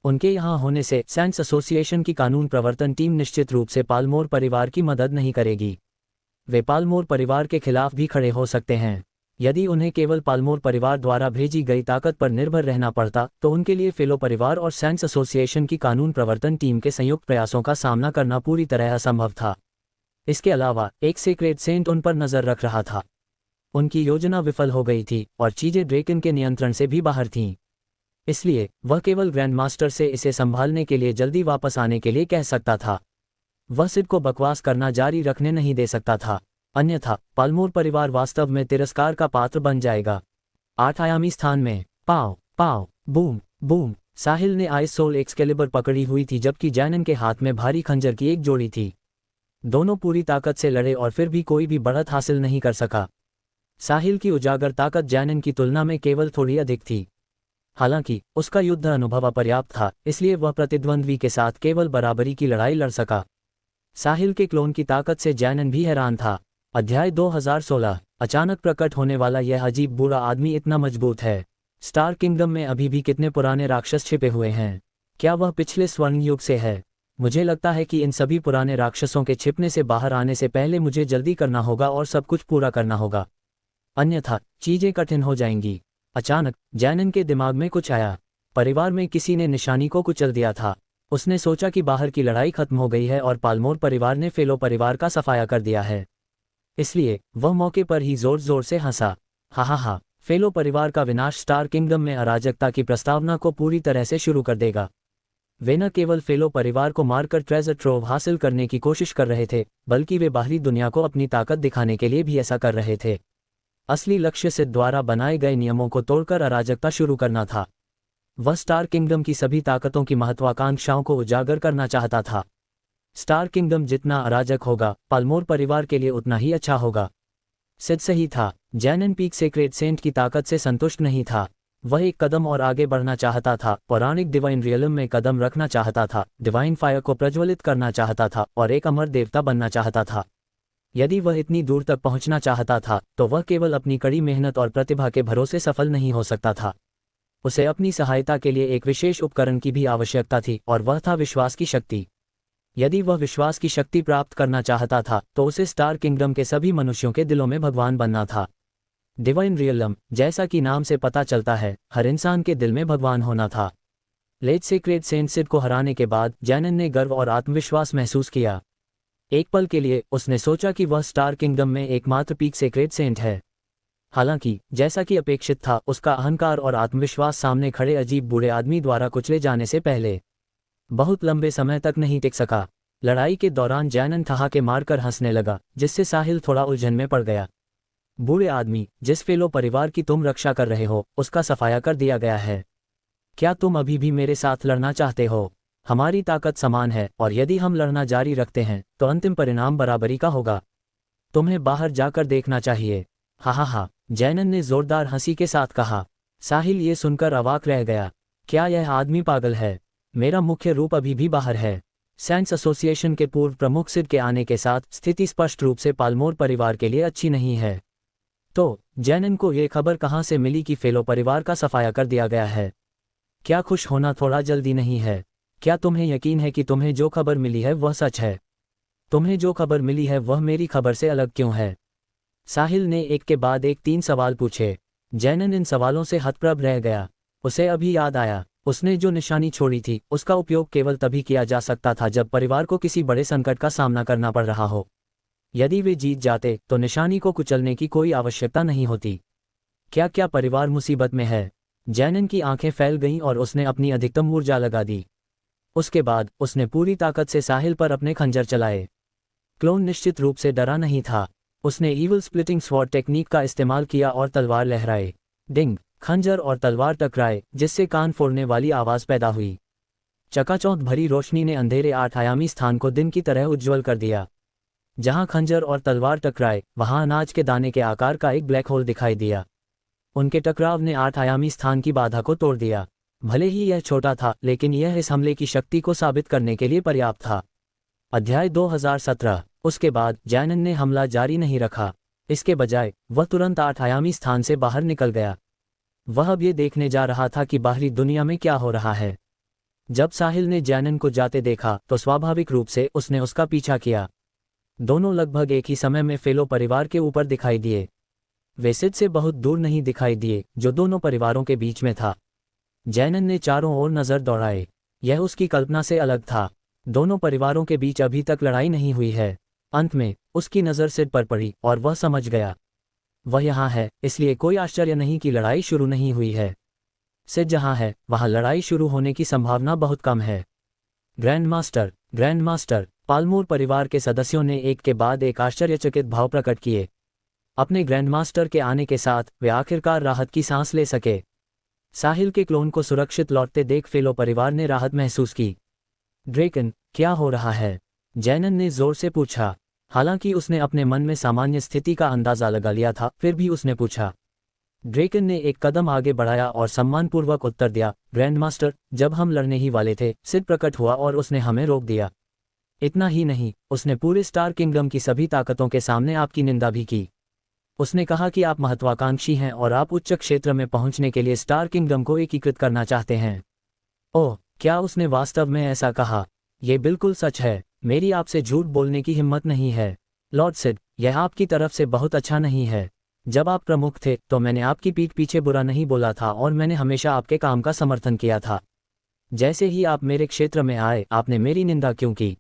उनके यहाँ होने से सैंड्स एसोसिएशन की कानून प्रवर्तन टीम निश्चित रूप से पालमोर परिवार की मदद नहीं करेगी। वे पालमोर परिवार के खिलाफ भी खड़े हो सकते हैं। यदि उन्हें केवल पालमोर परिवार द्वारा भेजी गई ताकत पर निर्भर रहना पड़ता तो उनके लिए फेलो परिवार और सैंड्स एसोसिएशन की कानून प्रवर्तन टीम के संयुक्त प्रयासों का सामना करना पूरी तरह असंभव था। इसके अलावा एक सीक्रेट सेंट उन पर नजर रख रहा था। उनकी योजना विफल हो गई थी और चीजें ड्रेकन के नियंत्रण से भी बाहर थीं। इसलिए वह केवल ग्रैंड मास्टर से इसे संभालने के लिए जल्दी वापस आने के लिए कह सकता था। वह सिड को बकवास करना जारी रखने नहीं दे सकता था, अन्यथा पालमोर परिवार वास्तव में तिरस्कार का पात्र बन जाएगा। 8 आयामी स्थान में पाव पाव बूम बूम। साहिल ने आइस सोल एक्सकेलिबर पकड़ी हुई थी जबकि जैनन के हाथ में भारी खंजर की एक जोड़ी थी। दोनों पूरी ताकत से लड़े और फिर भी कोई भी बढ़त हासिल नहीं कर सका। साहिल की उजागर ताकत जैनन की तुलना में केवल थोड़ी अधिक थी। हालांकि उसका युद्ध अनुभव अपर्याप्त था, इसलिए वह प्रतिद्वंद्वी के साथ केवल बराबरी की लड़ाई लड़ सका। साहिल के क्लोन की ताकत से जैनन भी हैरान था। अध्याय 2016। अचानक प्रकट होने वाला यह अजीब बूढ़ा आदमी इतना मजबूत है। स्टार किंगडम में अभी भी कितने पुराने राक्षस छिपे हुए हैं? क्या वह पिछले स्वर्ण युग से है? मुझे लगता है कि इन सभी पुराने राक्षसों के छिपने से बाहर आने से पहले मुझे जल्दी करना होगा और सब कुछ पूरा करना होगा, अन्यथा चीजें कठिन हो जाएंगी। अचानक जैनन के दिमाग में कुछ आया। परिवार में किसी ने निशानी को कुचल दिया था। उसने सोचा कि बाहर की लड़ाई खत्म हो गई है और पालमोर परिवार ने फेलो परिवार का सफाया कर दिया है। इसलिए वह मौके पर ही जोर जोर से हंसा। हा, फेलो परिवार का विनाश स्टार किंगडम में अराजकता की प्रस्तावना को पूरी तरह से शुरू कर देगा। वे न केवल फेलो परिवार को मारकर ट्रेजर ट्रोव हासिल करने की कोशिश कर रहे थे, बल्कि वे बाहरी दुनिया को अपनी ताकत दिखाने के लिए भी ऐसा कर रहे थे। असली लक्ष्य सिड द्वारा बनाए गए नियमों को तोड़कर अराजकता शुरू करना था। वह स्टार किंगडम की सभी ताकतों की महत्वाकांक्षाओं को उजागर करना चाहता था। स्टार किंगडम जितना अराजक होगा, पालमोर परिवार के लिए उतना ही अच्छा होगा। सिड सही था। जैनन पीक सीक्रेट सेंट की ताकत से संतुष्ट नहीं था। वह एक कदम और आगे बढ़ना चाहता था, पौराणिक डिवाइन रियलम में कदम रखना चाहता था, डिवाइन फायर को प्रज्वलित करना चाहता था और एक अमर देवता बनना चाहता था। यदि वह इतनी दूर तक पहुंचना चाहता था तो वह केवल अपनी कड़ी मेहनत और प्रतिभा के भरोसे सफल नहीं हो सकता था। उसे अपनी सहायता के लिए एक विशेष उपकरण की भी आवश्यकता थी और वह था विश्वास की शक्ति। यदि वह विश्वास की शक्ति प्राप्त करना चाहता था तो उसे स्टार किंगडम के सभी मनुष्यों के दिलों में भगवान बनना था। डिवाइन रियलम, जैसा कि नाम से पता चलता है, हर इंसान के दिल में भगवान होना था। लेट सीक्रेट सेंट सिड को हराने के बाद जैनन ने गर्व और आत्मविश्वास महसूस किया। एक पल के लिए उसने सोचा कि वह स्टार किंगडम में एकमात्र पीक सीक्रेट सेंट है। हालांकि जैसा कि अपेक्षित था, उसका अहंकार और आत्मविश्वास सामने खड़े अजीब बूढ़े आदमी द्वारा कुचले जाने से पहले बहुत लंबे समय तक नहीं टिक सका। लड़ाई के दौरान जैनन ठहाके मारकर हंसने लगा, जिससे साहिल थोड़ा उलझन में पड़ गया। बूढ़े आदमी, जिस फेलो परिवार की तुम रक्षा कर रहे हो, उसका सफाया कर दिया गया है। क्या तुम अभी भी मेरे साथ लड़ना चाहते हो? हमारी ताकत समान है और यदि हम लड़ना जारी रखते हैं तो अंतिम परिणाम बराबरी का होगा। तुम्हें बाहर जाकर देखना चाहिए। हा, जैनन ने जोरदार हंसी के साथ कहा। साहिल ये सुनकर अवाक रह गया। क्या यह आदमी पागल है? मेरा मुख्य रूप अभी भी बाहर है। सैंड्स एसोसिएशन के पूर्व प्रमुख सिड के आने के साथ स्थिति स्पष्ट रूप से पालमोर परिवार के लिए अच्छी नहीं है। तो जैनन को ये खबर कहाँ से मिली कि फेलो परिवार का सफाया कर दिया गया है? क्या खुश होना थोड़ा जल्दी नहीं है? क्या तुम्हें यकीन है कि तुम्हें जो खबर मिली है वह सच है? तुम्हें जो खबर मिली है वह मेरी खबर से अलग क्यों है? साहिल ने एक के बाद एक 3 सवाल पूछे। जैनन इन सवालों से हतप्रभ रह गया। उसे अभी याद आया, उसने जो निशानी छोड़ी थी उसका उपयोग केवल तभी किया जा सकता था जब परिवार को किसी बड़े संकट का सामना करना पड़ रहा हो। यदि वे जीत जाते तो निशानी को कुचलने की कोई आवश्यकता नहीं होती। क्या परिवार मुसीबत में है? जैनन की आंखें फैल गईं और उसने अपनी अधिकतम ऊर्जा लगा दी। उसके बाद उसने पूरी ताकत से साहिल पर अपने खंजर चलाए। क्लोन निश्चित रूप से डरा नहीं था। उसने ईवल स्प्लिटिंग स्वॉर्ड टेक्निक का इस्तेमाल किया और तलवार लहराए। डिंग, खंजर और तलवार टकराए जिससे कान फोड़ने वाली आवाज पैदा हुई। चकाचौंध भरी रोशनी ने अंधेरे 8 आयामी स्थान को दिन की तरह उज्ज्वल कर दिया। जहां खंजर और तलवार टकराए वहां अनाज के दाने के आकार का एक ब्लैक होल दिखाई दिया। उनके टकराव ने 8 आयामी स्थान की बाधा को तोड़ दिया। भले ही यह छोटा था लेकिन यह इस हमले की शक्ति को साबित करने के लिए पर्याप्त था। अध्याय 2017। उसके बाद जैनन ने हमला जारी नहीं रखा। इसके बजाय वह तुरंत 8 आयामी स्थान से बाहर निकल गया। वह अब ये देखने जा रहा था कि बाहरी दुनिया में क्या हो रहा है। जब साहिल ने जैनन को जाते देखा तो स्वाभाविक रूप से उसने उसका पीछा किया। दोनों लगभग एक ही समय में फेलो परिवार के ऊपर दिखाई दिए। वे सिद से बहुत दूर नहीं दिखाई दिए जो दोनों परिवारों के बीच में था। जैनन ने चारों ओर नजर दौड़ाए। यह उसकी कल्पना से अलग था। दोनों परिवारों के बीच अभी तक लड़ाई नहीं हुई है। अंत में उसकी नज़र सिद पर पड़ी और वह समझ गया वह यहाँ है, इसलिए कोई आश्चर्य नहीं कि लड़ाई शुरू नहीं हुई है। सिद जहाँ है वहाँ लड़ाई शुरू होने की संभावना बहुत कम है। ग्रैंड मास्टर, पालमोर परिवार के सदस्यों ने एक के बाद एक आश्चर्यचकित भाव प्रकट किए। अपने ग्रैंड मास्टर के आने के साथ वे आखिरकार राहत की सांस ले सके। साहिल के क्लोन को सुरक्षित लौटते देख फेलो परिवार ने राहत महसूस की। ड्रेकन, क्या हो रहा है? जैनन ने जोर से पूछा। हालांकि उसने अपने मन में सामान्य स्थिति का अंदाजा लगा लिया था, फिर भी उसने पूछा। ड्रेकन ने एक कदम आगे बढ़ाया और सम्मानपूर्वक उत्तर दिया, ग्रैंड मास्टर, जब हम लड़ने ही वाले थे सिद प्रकट हुआ और उसने हमें रोक दिया। इतना ही नहीं, उसने पूरे स्टार किंगडम की सभी ताकतों के सामने आपकी निंदा भी की। उसने कहा कि आप महत्वाकांक्षी हैं और आप उच्च क्षेत्र में पहुंचने के लिए स्टार किंगडम को एकीकृत करना चाहते हैं। ओह, क्या उसने वास्तव में ऐसा कहा? यह बिल्कुल सच है। मेरी आपसे झूठ बोलने की हिम्मत नहीं है। लॉर्ड सिड, यह आपकी तरफ से बहुत अच्छा नहीं है। जब आप प्रमुख थे तो मैंने आपकी पीठ पीछे बुरा नहीं बोला था और मैंने हमेशा आपके काम का समर्थन किया था। जैसे ही आप मेरे क्षेत्र में आए आपने मेरी निंदा क्यों की?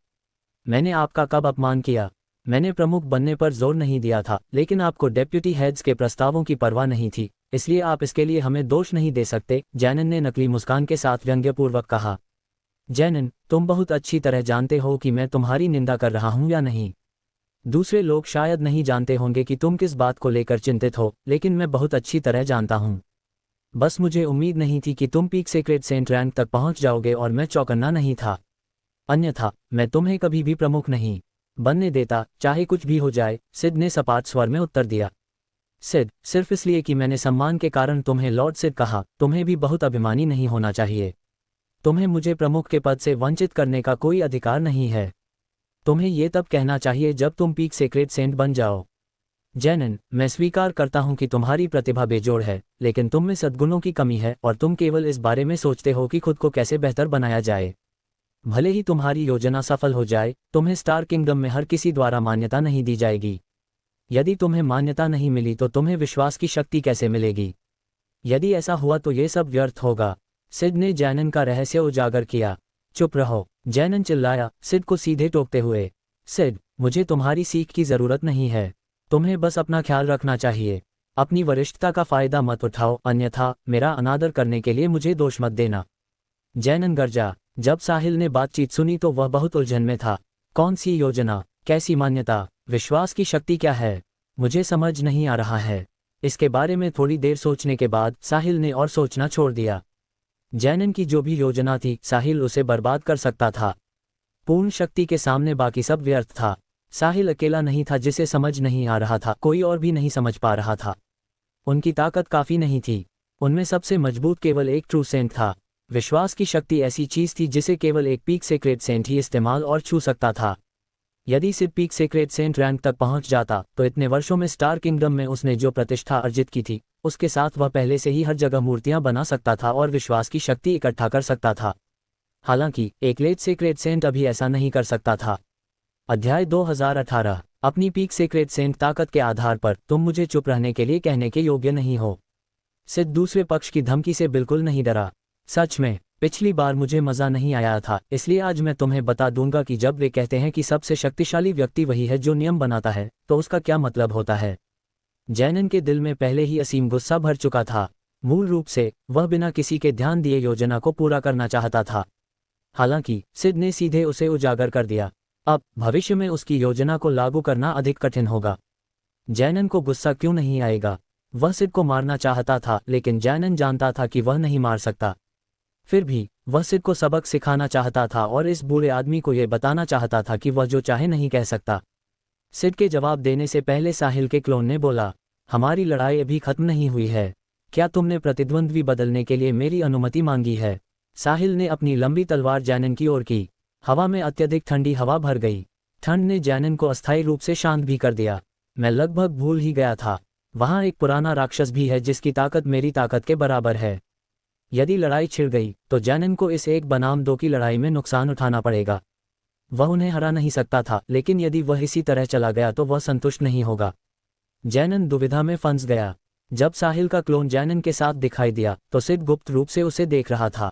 मैंने आपका कब अपमान किया? मैंने प्रमुख बनने पर जोर नहीं दिया था, लेकिन आपको डेप्यूटी हेड्स के प्रस्तावों की परवाह नहीं थी, इसलिए आप इसके लिए हमें दोष नहीं दे सकते, जैनन ने नकली मुस्कान के साथ व्यंग्यपूर्वक कहा। जैनन, तुम बहुत अच्छी तरह जानते हो कि मैं तुम्हारी निंदा कर रहा हूं या नहीं। दूसरे लोग शायद नहीं जानते होंगे कि तुम किस बात को लेकर चिंतित हो, लेकिन मैं बहुत अच्छी तरह जानता हूं। बस मुझे उम्मीद नहीं थी कि तुम पीक सीक्रेट सेंट रैंक तक पहुंच जाओगे और मैं चौकन्ना नहीं था। अन्यथा मैं तुम्हें कभी भी प्रमुख नहीं बनने देता, चाहे कुछ भी हो जाए, सिद ने सपाट स्वर में उत्तर दिया। सिद, सिर्फ इसलिए कि मैंने सम्मान के कारण तुम्हें लॉर्ड सिद कहा, तुम्हें भी बहुत अभिमानी नहीं होना चाहिए। तुम्हें मुझे प्रमुख के पद से वंचित करने का कोई अधिकार नहीं है। तुम्हें ये तब कहना चाहिए जब तुम पीक सीक्रेट सेंट बन जाओ। जैनन, मैं स्वीकार करता हूं कि तुम्हारी प्रतिभा बेजोड़ है, लेकिन तुम में सद्गुणों की कमी है और तुम केवल इस बारे में सोचते हो कि खुद को कैसे बेहतर बनाया जाए। भले ही तुम्हारी योजना सफल हो जाए, तुम्हें स्टार किंगडम में हर किसी द्वारा मान्यता नहीं दी जाएगी। यदि तुम्हें मान्यता नहीं मिली तो तुम्हें विश्वास की शक्ति कैसे मिलेगी? यदि ऐसा हुआ तो ये सब व्यर्थ होगा। सिड ने जैनन का रहस्य उजागर किया। चुप रहो, जैनन चिल्लाया, सिड को सीधे टोकते हुए। सिड, मुझे तुम्हारी सीख की जरूरत नहीं है। तुम्हें बस अपना ख्याल रखना चाहिए। अपनी वरिष्ठता का फायदा मत उठाओ, अन्यथा मेरा अनादर करने के लिए मुझे दोष मत देना। जैनन गरजा। जब साहिल ने बातचीत सुनी तो वह बहुत उलझन में था। कौन सी योजना, कैसी मान्यता, विश्वास की शक्ति क्या है? मुझे समझ नहीं आ रहा है। इसके बारे में थोड़ी देर सोचने के बाद साहिल ने और सोचना छोड़ दिया। जैनन की जो भी योजना थी, साहिल उसे बर्बाद कर सकता था। पूर्ण शक्ति के सामने बाकी सब व्यर्थ था। साहिल अकेला नहीं था जिसे समझ नहीं आ रहा था, कोई और भी नहीं समझ पा रहा था। उनकी ताकत काफी नहीं थी। उनमें सबसे मजबूत केवल एक ट्रू सेंट था। विश्वास की शक्ति ऐसी चीज थी जिसे केवल एक पीक सीक्रेट सेंट ही इस्तेमाल और छू सकता था। यदि सिर्फ पीक सीक्रेट सेंट रैंक तक पहुंच जाता तो इतने वर्षों में स्टार किंगडम में उसने जो प्रतिष्ठा अर्जित की थी, उसके साथ वह पहले से ही हर जगह मूर्तियां बना सकता था और विश्वास की शक्ति इकट्ठा कर सकता था। हालांकि एक लेट सीक्रेट सेंट अभी ऐसा नहीं कर सकता था। अध्याय 2018। अपनी पीक सीक्रेट सेंट ताकत के आधार पर तुम मुझे चुप रहने के लिए कहने के योग्य नहीं हो। सिद दूसरे पक्ष की धमकी से बिल्कुल नहीं डरा। सच में, पिछली बार मुझे मजा नहीं आया था, इसलिए आज मैं तुम्हें बता दूंगा कि जब वे कहते हैं कि सबसे शक्तिशाली व्यक्ति वही है जो नियम बनाता है, तो उसका क्या मतलब होता है। जैनन के दिल में पहले ही असीम गुस्सा भर चुका था। मूल रूप से वह बिना किसी के ध्यान दिए योजना को पूरा करना चाहता था। हालांकि सिड ने सीधे उसे उजागर कर दिया। अब भविष्य में उसकी योजना को लागू करना अधिक कठिन होगा। जैनन को गुस्सा क्यों नहीं आएगा? वह सिड को मारना चाहता था, लेकिन जैनन जानता था कि वह नहीं मार सकता। फिर भी वह सिड को सबक सिखाना चाहता था और इस बूढ़े आदमी को यह बताना चाहता था कि वह जो चाहे नहीं कह सकता। सिड के जवाब देने से पहले साहिल के क्लोन ने बोला, हमारी लड़ाई अभी खत्म नहीं हुई है। क्या तुमने प्रतिद्वंद्वी बदलने के लिए मेरी अनुमति मांगी है? साहिल ने अपनी लंबी तलवार जैनन की ओर की। हवा में अत्यधिक ठंडी हवा भर गई। ठंड ने जैनन को अस्थायी रूप से शांत भी कर दिया। मैं लगभग भूल ही गया था, वहाँ एक पुराना राक्षस भी है जिसकी ताकत मेरी ताकत के बराबर है। यदि लड़ाई छिड़ गई तो जैनन को इस 1 बनाम 2 की लड़ाई में नुकसान उठाना पड़ेगा। वह उन्हें हरा नहीं सकता था, लेकिन यदि वह इसी तरह चला गया तो वह संतुष्ट नहीं होगा। जैनन दुविधा में फंस गया। जब साहिल का क्लोन जैनन के साथ दिखाई दिया तो सिड गुप्त रूप से उसे देख रहा था।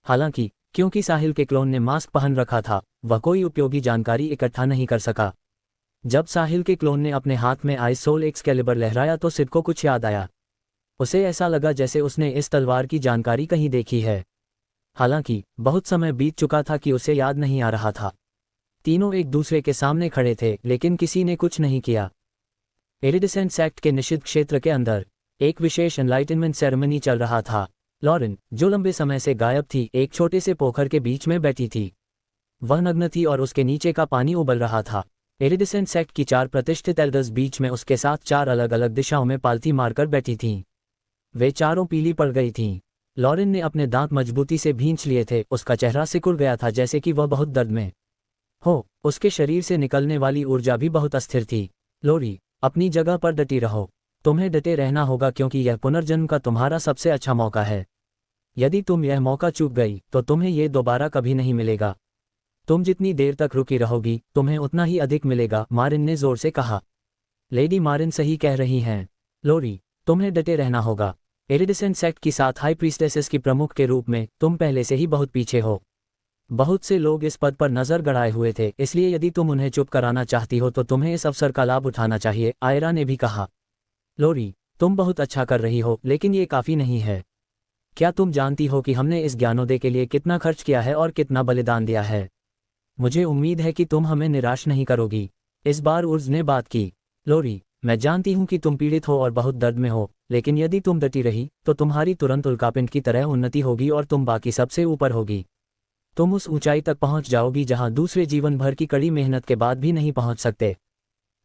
हालांकि क्योंकि साहिल के क्लोन ने मास्क पहन रखा था, वह कोई उपयोगी जानकारी इकट्ठा नहीं कर सका। जब साहिल के क्लोन ने अपने हाथ में आइस सोल एक्सकैलिबर लहराया तो सिड को कुछ याद आया। उसे ऐसा लगा जैसे उसने इस तलवार की जानकारी कहीं देखी है। हालांकि बहुत समय बीत चुका था कि उसे याद नहीं आ रहा था। तीनों एक दूसरे के सामने खड़े थे, लेकिन किसी ने कुछ नहीं किया। इरिडिसेंट सेक्ट के निषिद्ध क्षेत्र के अंदर एक विशेष एनलाइटनमेंट सेरेमनी चल रहा था। लॉरेन, जो लंबे समय से गायब थी, एक छोटे से पोखर के बीच में बैठी थी। वह नग्न थी और उसके नीचे का पानी उबल रहा था। इरिडिसेंट सेक्ट की 4 प्रतिष्ठित एल्डर्स बीच में उसके साथ 4 अलग अलग दिशाओं में पालथी मारकर बैठी थीं। वे चारों पीली पड़ गई थीं। लॉरेन ने अपने दांत मजबूती से भींच लिए थे। उसका चेहरा सिकुड़ गया था, जैसे कि वह बहुत दर्द में हो। उसके शरीर से निकलने वाली ऊर्जा भी बहुत अस्थिर थी। लोरी, अपनी जगह पर डटी रहो। तुम्हें डटे रहना होगा क्योंकि यह पुनर्जन्म का तुम्हारा सबसे अच्छा मौका है। यदि तुम यह मौका चूक गई तो तुम्हें ये दोबारा कभी नहीं मिलेगा। तुम जितनी देर तक रुकी रहोगी, तुम्हें उतना ही अधिक मिलेगा, मारिन ने जोर से कहा। लेडी मारिन सही कह रही हैं। लोरी, तुम्हें डटे रहना होगा। इरिडिसेंट सेक्ट की 7 हाई प्रीस्टेसेस की प्रमुख के रूप में तुम पहले से ही बहुत पीछे हो। बहुत से लोग इस पद पर नजर गड़ाए हुए थे, इसलिए यदि तुम उन्हें चुप कराना चाहती हो तो तुम्हें इस अवसर का लाभ उठाना चाहिए, आयरा ने भी कहा। लोरी, तुम बहुत अच्छा कर रही हो, लेकिन ये काफ़ी नहीं है। क्या तुम जानती हो कि हमने इस ज्ञानोदय के लिए कितना खर्च किया है और कितना बलिदान दिया है? मुझे उम्मीद है कि तुम हमें निराश नहीं करोगी। इस बार उर्ज ने बात की। लोरी, मैं जानती हूं कि तुम पीड़ित हो और बहुत दर्द में हो, लेकिन यदि तुम डटी रही तो तुम्हारी तुरंत उल्कापिंड की तरह उन्नति होगी और तुम बाकी सबसे ऊपर होगी। तुम उस ऊंचाई तक पहुंच जाओगी जहां दूसरे जीवन भर की कड़ी मेहनत के बाद भी नहीं पहुंच सकते।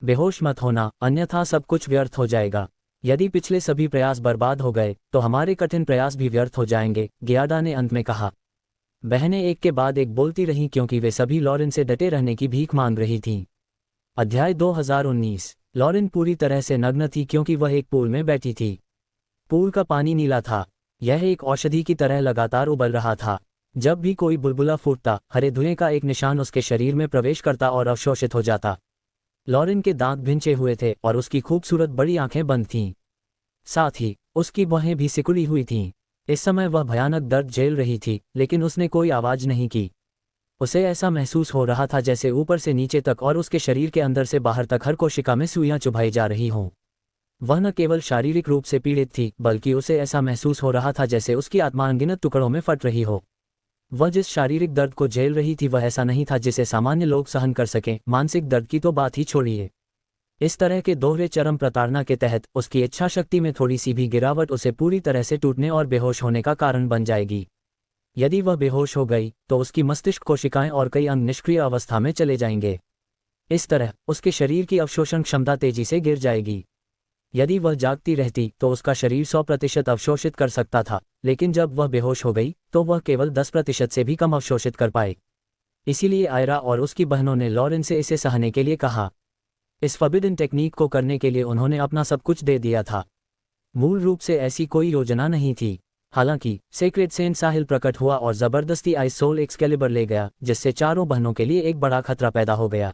बेहोश मत होना, अन्यथा सब कुछ व्यर्थ हो जाएगा। यदि पिछले सभी प्रयास बर्बाद हो गए तो हमारे कठिन प्रयास भी व्यर्थ हो जाएंगे, गियाडा ने अंत में कहा। बहनें एक के बाद एक बोलती रहीं क्योंकि वे सभी लॉरेन से डटे रहने की भीख मांग रही थीं। अध्याय 2019। लॉरेन पूरी तरह से नग्न थी क्योंकि वह एक पूल में बैठी थी। पूल का पानी नीला था। यह एक औषधि की तरह लगातार उबल रहा था। जब भी कोई बुलबुला फूटता, हरे धुएं का एक निशान उसके शरीर में प्रवेश करता और अवशोषित हो जाता। लॉरेन के दांत भिंचे हुए थे और उसकी खूबसूरत बड़ी आंखें बंद थीं। साथ ही उसकी बाहें भी सिकुड़ी हुई थीं। इस समय वह भयानक दर्द झेल रही थी, लेकिन उसने कोई आवाज नहीं की। उसे ऐसा महसूस हो रहा था जैसे ऊपर से नीचे तक और उसके शरीर के अंदर से बाहर तक हर कोशिका में सुइयां चुभाई जा रही हों। वह न केवल शारीरिक रूप से पीड़ित थी, बल्कि उसे ऐसा महसूस हो रहा था जैसे उसकी आत्मा अनगिनत टुकड़ों में फट रही हो। वह जिस शारीरिक दर्द को झेल रही थी वह ऐसा नहीं था जिसे सामान्य लोग सहन कर सकें, मानसिक दर्द की तो बात ही छोड़िए। इस तरह के दोहरे चरम प्रताड़ना के तहत उसकी इच्छा शक्ति में थोड़ी सी भी गिरावट उसे पूरी तरह से टूटने और बेहोश होने का कारण बन जाएगी। यदि वह बेहोश हो गई तो उसकी मस्तिष्क कोशिकाएं और कई अंग निष्क्रिय अवस्था में चले जाएंगे। इस तरह उसके शरीर की अवशोषण क्षमता तेजी से गिर जाएगी। यदि वह जागती रहती तो उसका शरीर 100% अवशोषित कर सकता था, लेकिन जब वह बेहोश हो गई तो वह केवल 10% से भी कम अवशोषित कर पाए। इसीलिए आयरा और उसकी बहनों ने लॉरेन से इसे सहने के लिए कहा। इस फॉरबिडन टेक्निक को करने के लिए उन्होंने अपना सब कुछ दे दिया था। मूल रूप से ऐसी कोई योजना नहीं थी। हालांकि सेक्रेड सेंट साहिल प्रकट हुआ और जबरदस्ती आइस सोल एक्सकैलिबर ले गया, जिससे चारों बहनों के लिए एक बड़ा खतरा पैदा हो गया।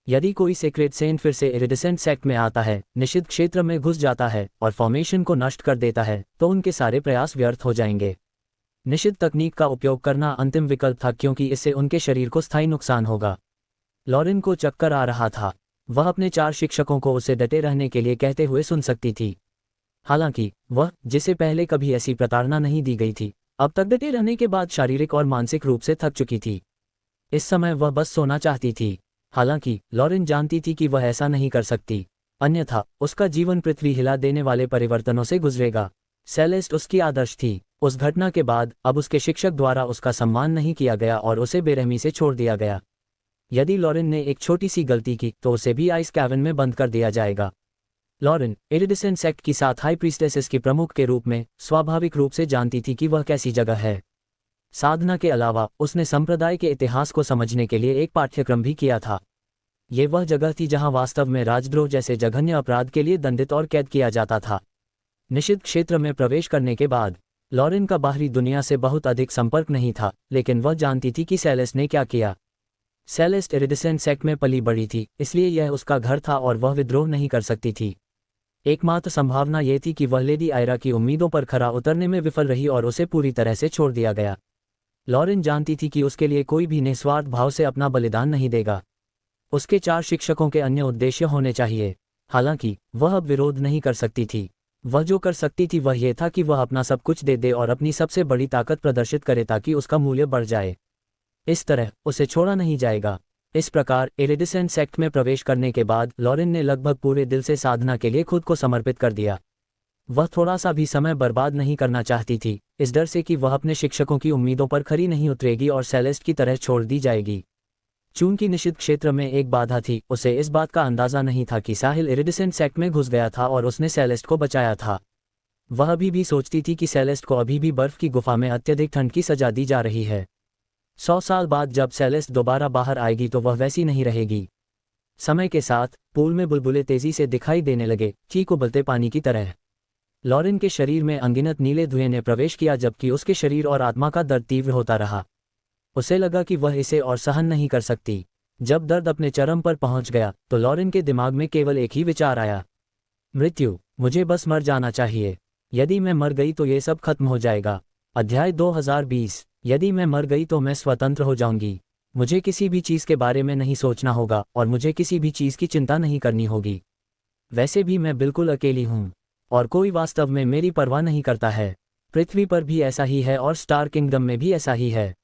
यदि कोई सेक्रेड सेंट फिर से इरिडिसेंट सेक्ट में आता है, निषिद्ध क्षेत्र में घुस जाता है और फॉर्मेशन को नष्ट कर देता है, तो उनके सारे प्रयास व्यर्थ हो जाएंगे। निषिद्ध तकनीक का उपयोग करना अंतिम विकल्प था क्योंकि इससे उनके शरीर को स्थायी नुकसान होगा। लॉरेन को चक्कर आ रहा था। वह अपने 4 शिक्षकों को उसे डटे रहने के लिए कहते हुए सुन सकती थी। हालांकि वह, जिसे पहले कभी ऐसी प्रताड़ना नहीं दी गई थी, अब तक डटे रहने के बाद शारीरिक और मानसिक रूप से थक चुकी थी। इस समय वह बस सोना चाहती थी। हालांकि लॉरेन जानती थी कि वह ऐसा नहीं कर सकती, अन्यथा उसका जीवन पृथ्वी हिला देने वाले परिवर्तनों से गुजरेगा। सेलेस्ट उसकी आदर्श थी। उस घटना के बाद अब उसके शिक्षक द्वारा उसका सम्मान नहीं किया गया और उसे बेरहमी से छोड़ दिया गया। यदि लॉरेन ने एक छोटी सी गलती की तो उसे भी आइस कैबिन में बंद कर दिया जाएगा। लॉरेन इरिडिसेंट सेक्ट की साथ हाई प्रीस्टेसेस की प्रमुख के रूप में स्वाभाविक रूप से जानती थी कि वह कैसी जगह है। साधना के अलावा उसने संप्रदाय के इतिहास को समझने के लिए एक पाठ्यक्रम भी किया था। ये वह जगह थी जहां वास्तव में राजद्रोह जैसे जघन्य अपराध के लिए दंडित और कैद किया जाता था। निषिद्ध क्षेत्र में प्रवेश करने के बाद लॉरेन का बाहरी दुनिया से बहुत अधिक संपर्क नहीं था, लेकिन वह जानती थी कि सेलेस्ट ने क्या किया। सेलेस्ट इरिडिसेंट सेक्ट में पली बड़ी थी, इसलिए यह उसका घर था और वह विद्रोह नहीं कर सकती थी। एकमात्र संभावना यह थी कि वह लेडी आयरा की उम्मीदों पर खरा उतरने में विफल रही और उसे पूरी तरह से छोड़ दिया गया। लॉरेन जानती थी कि उसके लिए कोई भी निस्वार्थ भाव से अपना बलिदान नहीं देगा। उसके 4 शिक्षकों के अन्य उद्देश्य होने चाहिए। हालांकि वह अब विरोध नहीं कर सकती थी। वह जो कर सकती थी वह यह था कि वह अपना सब कुछ दे दे और अपनी सबसे बड़ी ताकत प्रदर्शित करे ताकि उसका मूल्य बढ़ जाए। इस तरह उसे छोड़ा नहीं जाएगा। इस प्रकार इरिडिसेंट सेक्ट में प्रवेश करने के बाद लॉरेन ने लगभग पूरे दिल से साधना के लिए खुद को समर्पित कर दिया। वह थोड़ा सा भी समय बर्बाद नहीं करना चाहती थी, इस डर से कि वह अपने शिक्षकों की उम्मीदों पर खरी नहीं उतरेगी और सेलेस्ट की तरह छोड़ दी जाएगी। चूंकि निषिद्ध क्षेत्र में एक बाधा थी, उसे इस बात का अंदाजा नहीं था कि साहिल इरिडिसेंट सेक्ट में घुस गया था और उसने सेलेस्ट को बचाया था। वह अभी भी सोचती थी कि सेलेस्ट को अभी भी बर्फ की गुफा में अत्यधिक ठंड की सजा दी जा रही है। 100 साल बाद जब सेलेस्ट दोबारा बाहर आएगी तो वह वैसी नहीं रहेगी। समय के साथ पूल में बुलबुले तेजी से दिखाई देने लगे, चीख उबलते पानी की तरह। लॉरेन के शरीर में अनगिनत नीले धुएं ने प्रवेश किया जबकि उसके शरीर और आत्मा का दर्द तीव्र होता रहा। उसे लगा कि वह इसे और सहन नहीं कर सकती। जब दर्द अपने चरम पर पहुंच गया तो लॉरेन के दिमाग में केवल एक ही विचार आया, मृत्यु। मुझे बस मर जाना चाहिए। यदि मैं मर गई तो ये सब खत्म हो जाएगा। अध्याय 2020। यदि मैं मर गई तो मैं स्वतंत्र हो जाऊंगी। मुझे किसी भी चीज़ के बारे में नहीं सोचना होगा और मुझे किसी भी चीज़ की चिंता नहीं करनी होगी। वैसे भी मैं बिल्कुल अकेली हूँ और कोई वास्तव में मेरी परवाह नहीं करता है। पृथ्वी पर भी ऐसा ही है और स्टार किंगडम में भी ऐसा ही है।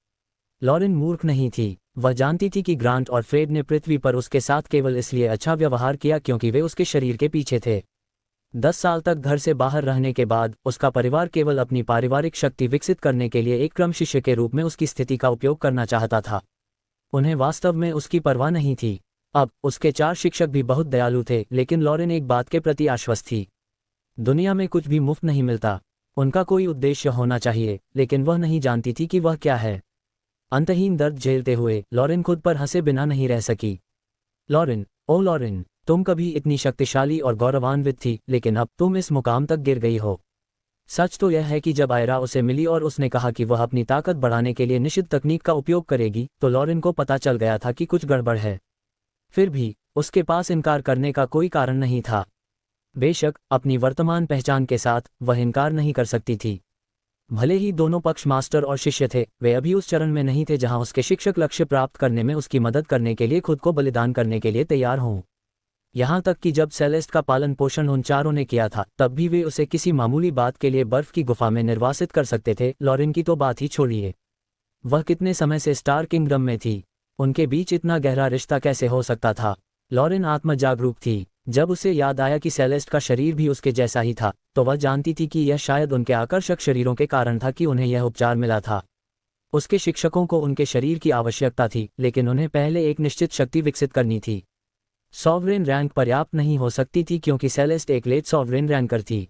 लॉरेन मूर्ख नहीं थी। वह जानती थी कि ग्रांट और फ्रेड ने पृथ्वी पर उसके साथ केवल इसलिए अच्छा व्यवहार किया क्योंकि वे उसके शरीर के पीछे थे। 10 साल तक घर से बाहर रहने के बाद उसका परिवार केवल अपनी पारिवारिक शक्ति विकसित करने के लिए एक क्रम शिष्य के रूप में उसकी स्थिति का उपयोग करना चाहता था। उन्हें वास्तव में उसकी परवाह नहीं थी। अब उसके 4 शिक्षक भी बहुत दयालु थे, लेकिन लॉरेन एक बात के प्रति आश्वस्त थी। दुनिया में कुछ भी मुफ्त नहीं मिलता। उनका कोई उद्देश्य होना चाहिए, लेकिन वह नहीं जानती थी कि वह क्या है। अंतहीन दर्द झेलते हुए लॉरेन खुद पर हंसे बिना नहीं रह सकी। लॉरेन, ओ लॉरेन, तुम कभी इतनी शक्तिशाली और गौरवान्वित थी, लेकिन अब तुम इस मुकाम तक गिर गई हो। सच तो यह है कि जब आयरा उसे मिली और उसने कहा कि वह अपनी ताकत बढ़ाने के लिए निषिद्ध तकनीक का उपयोग करेगी, तो लॉरेन को पता चल गया था कि कुछ गड़बड़ है। फिर भी उसके पास इनकार करने का कोई कारण नहीं था। बेशक अपनी वर्तमान पहचान के साथ वह इनकार नहीं कर सकती थी। भले ही दोनों पक्ष मास्टर और शिष्य थे, वे अभी उस चरण में नहीं थे जहां उसके शिक्षक लक्ष्य प्राप्त करने में उसकी मदद करने के लिए खुद को बलिदान करने के लिए तैयार हों। यहाँ तक कि जब सेलेस्ट का पालन पोषण उन चारों ने किया था, तब भी वे उसे किसी मामूली बात के लिए बर्फ की गुफा में निर्वासित कर सकते थे। लॉरेन की तो बात ही छोड़िए। वह कितने समय से स्टार किंगडम में थी। उनके बीच इतना गहरा रिश्ता कैसे हो सकता था? लॉरेन आत्म जागरूक थी। जब उसे याद आया कि सेलेस्ट का शरीर भी उसके जैसा ही था, तो वह जानती थी कि यह शायद उनके आकर्षक शरीरों के कारण था कि उन्हें यह उपचार मिला था। उसके शिक्षकों को उनके शरीर की आवश्यकता थी, लेकिन उन्हें पहले एक निश्चित शक्ति विकसित करनी थी। सॉवरेन रैंक पर्याप्त नहीं हो सकती थी क्योंकि सेलेस्ट एक लेट सॉवरेन रैंकर थी।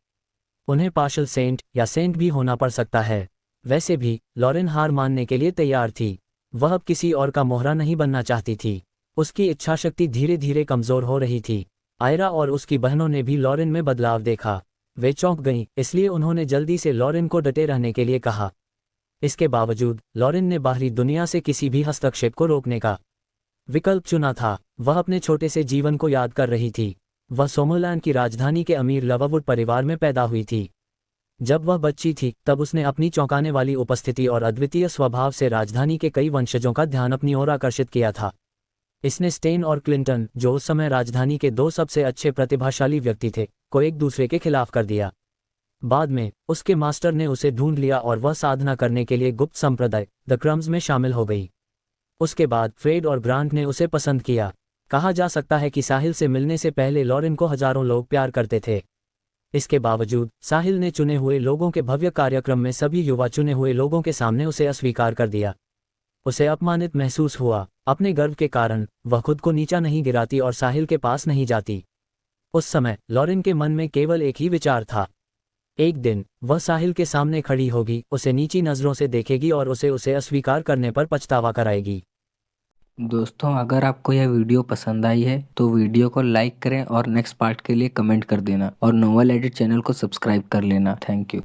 उन्हें पार्शल सेंट या सेंट भी होना पड़ सकता है। वैसे भी लॉरेन हार मानने के लिए तैयार थी। वह अब किसी और का मोहरा नहीं बनना चाहती थी। उसकी इच्छाशक्ति धीरे धीरे कमजोर हो रही थी। आयरा और उसकी बहनों ने भी लॉरेन में बदलाव देखा। वे चौंक गईं, इसलिए उन्होंने जल्दी से लॉरेन को डटे रहने के लिए कहा। इसके बावजूद लॉरेन ने बाहरी दुनिया से किसी भी हस्तक्षेप को रोकने का विकल्प चुना था। वह अपने छोटे से जीवन को याद कर रही थी। वह सोमरलैंड की राजधानी के अमीर लवावुड परिवार में पैदा हुई थी। जब वह बच्ची थी तब उसने अपनी चौंकाने वाली उपस्थिति और अद्वितीय स्वभाव से राजधानी के कई वंशजों का ध्यान अपनी ओर आकर्षित किया था। इसने स्टेन और क्लिंटन, जो उस समय राजधानी के 2 सबसे अच्छे प्रतिभाशाली व्यक्ति थे, को एक दूसरे के खिलाफ कर दिया। बाद में उसके मास्टर ने उसे ढूंढ लिया और वह साधना करने के लिए गुप्त संप्रदाय द क्रम्स में शामिल हो गई। उसके बाद फ्रेड और ग्रांट ने उसे पसंद किया। कहा जा सकता है कि साहिल से मिलने से पहले लॉरेन को हजारों लोग प्यार करते थे। इसके बावजूद साहिल ने चुने हुए लोगों के भव्य कार्यक्रम में सभी युवा चुने हुए लोगों के सामने उसे अस्वीकार कर दिया। उसे अपमानित महसूस हुआ। अपने गर्व के कारण वह खुद को नीचा नहीं गिराती और साहिल के पास नहीं जाती। उस समय लॉरेन के मन में केवल एक ही विचार था। एक दिन वह साहिल के सामने खड़ी होगी, उसे नीची नज़रों से देखेगी और उसे अस्वीकार करने पर पछतावा कराएगी। दोस्तों, अगर आपको यह वीडियो पसंद आई है तो वीडियो को लाइक करें और नेक्स्ट पार्ट के लिए कमेंट कर देना और नोवेल एडिट चैनल को सब्सक्राइब कर लेना। Thank you.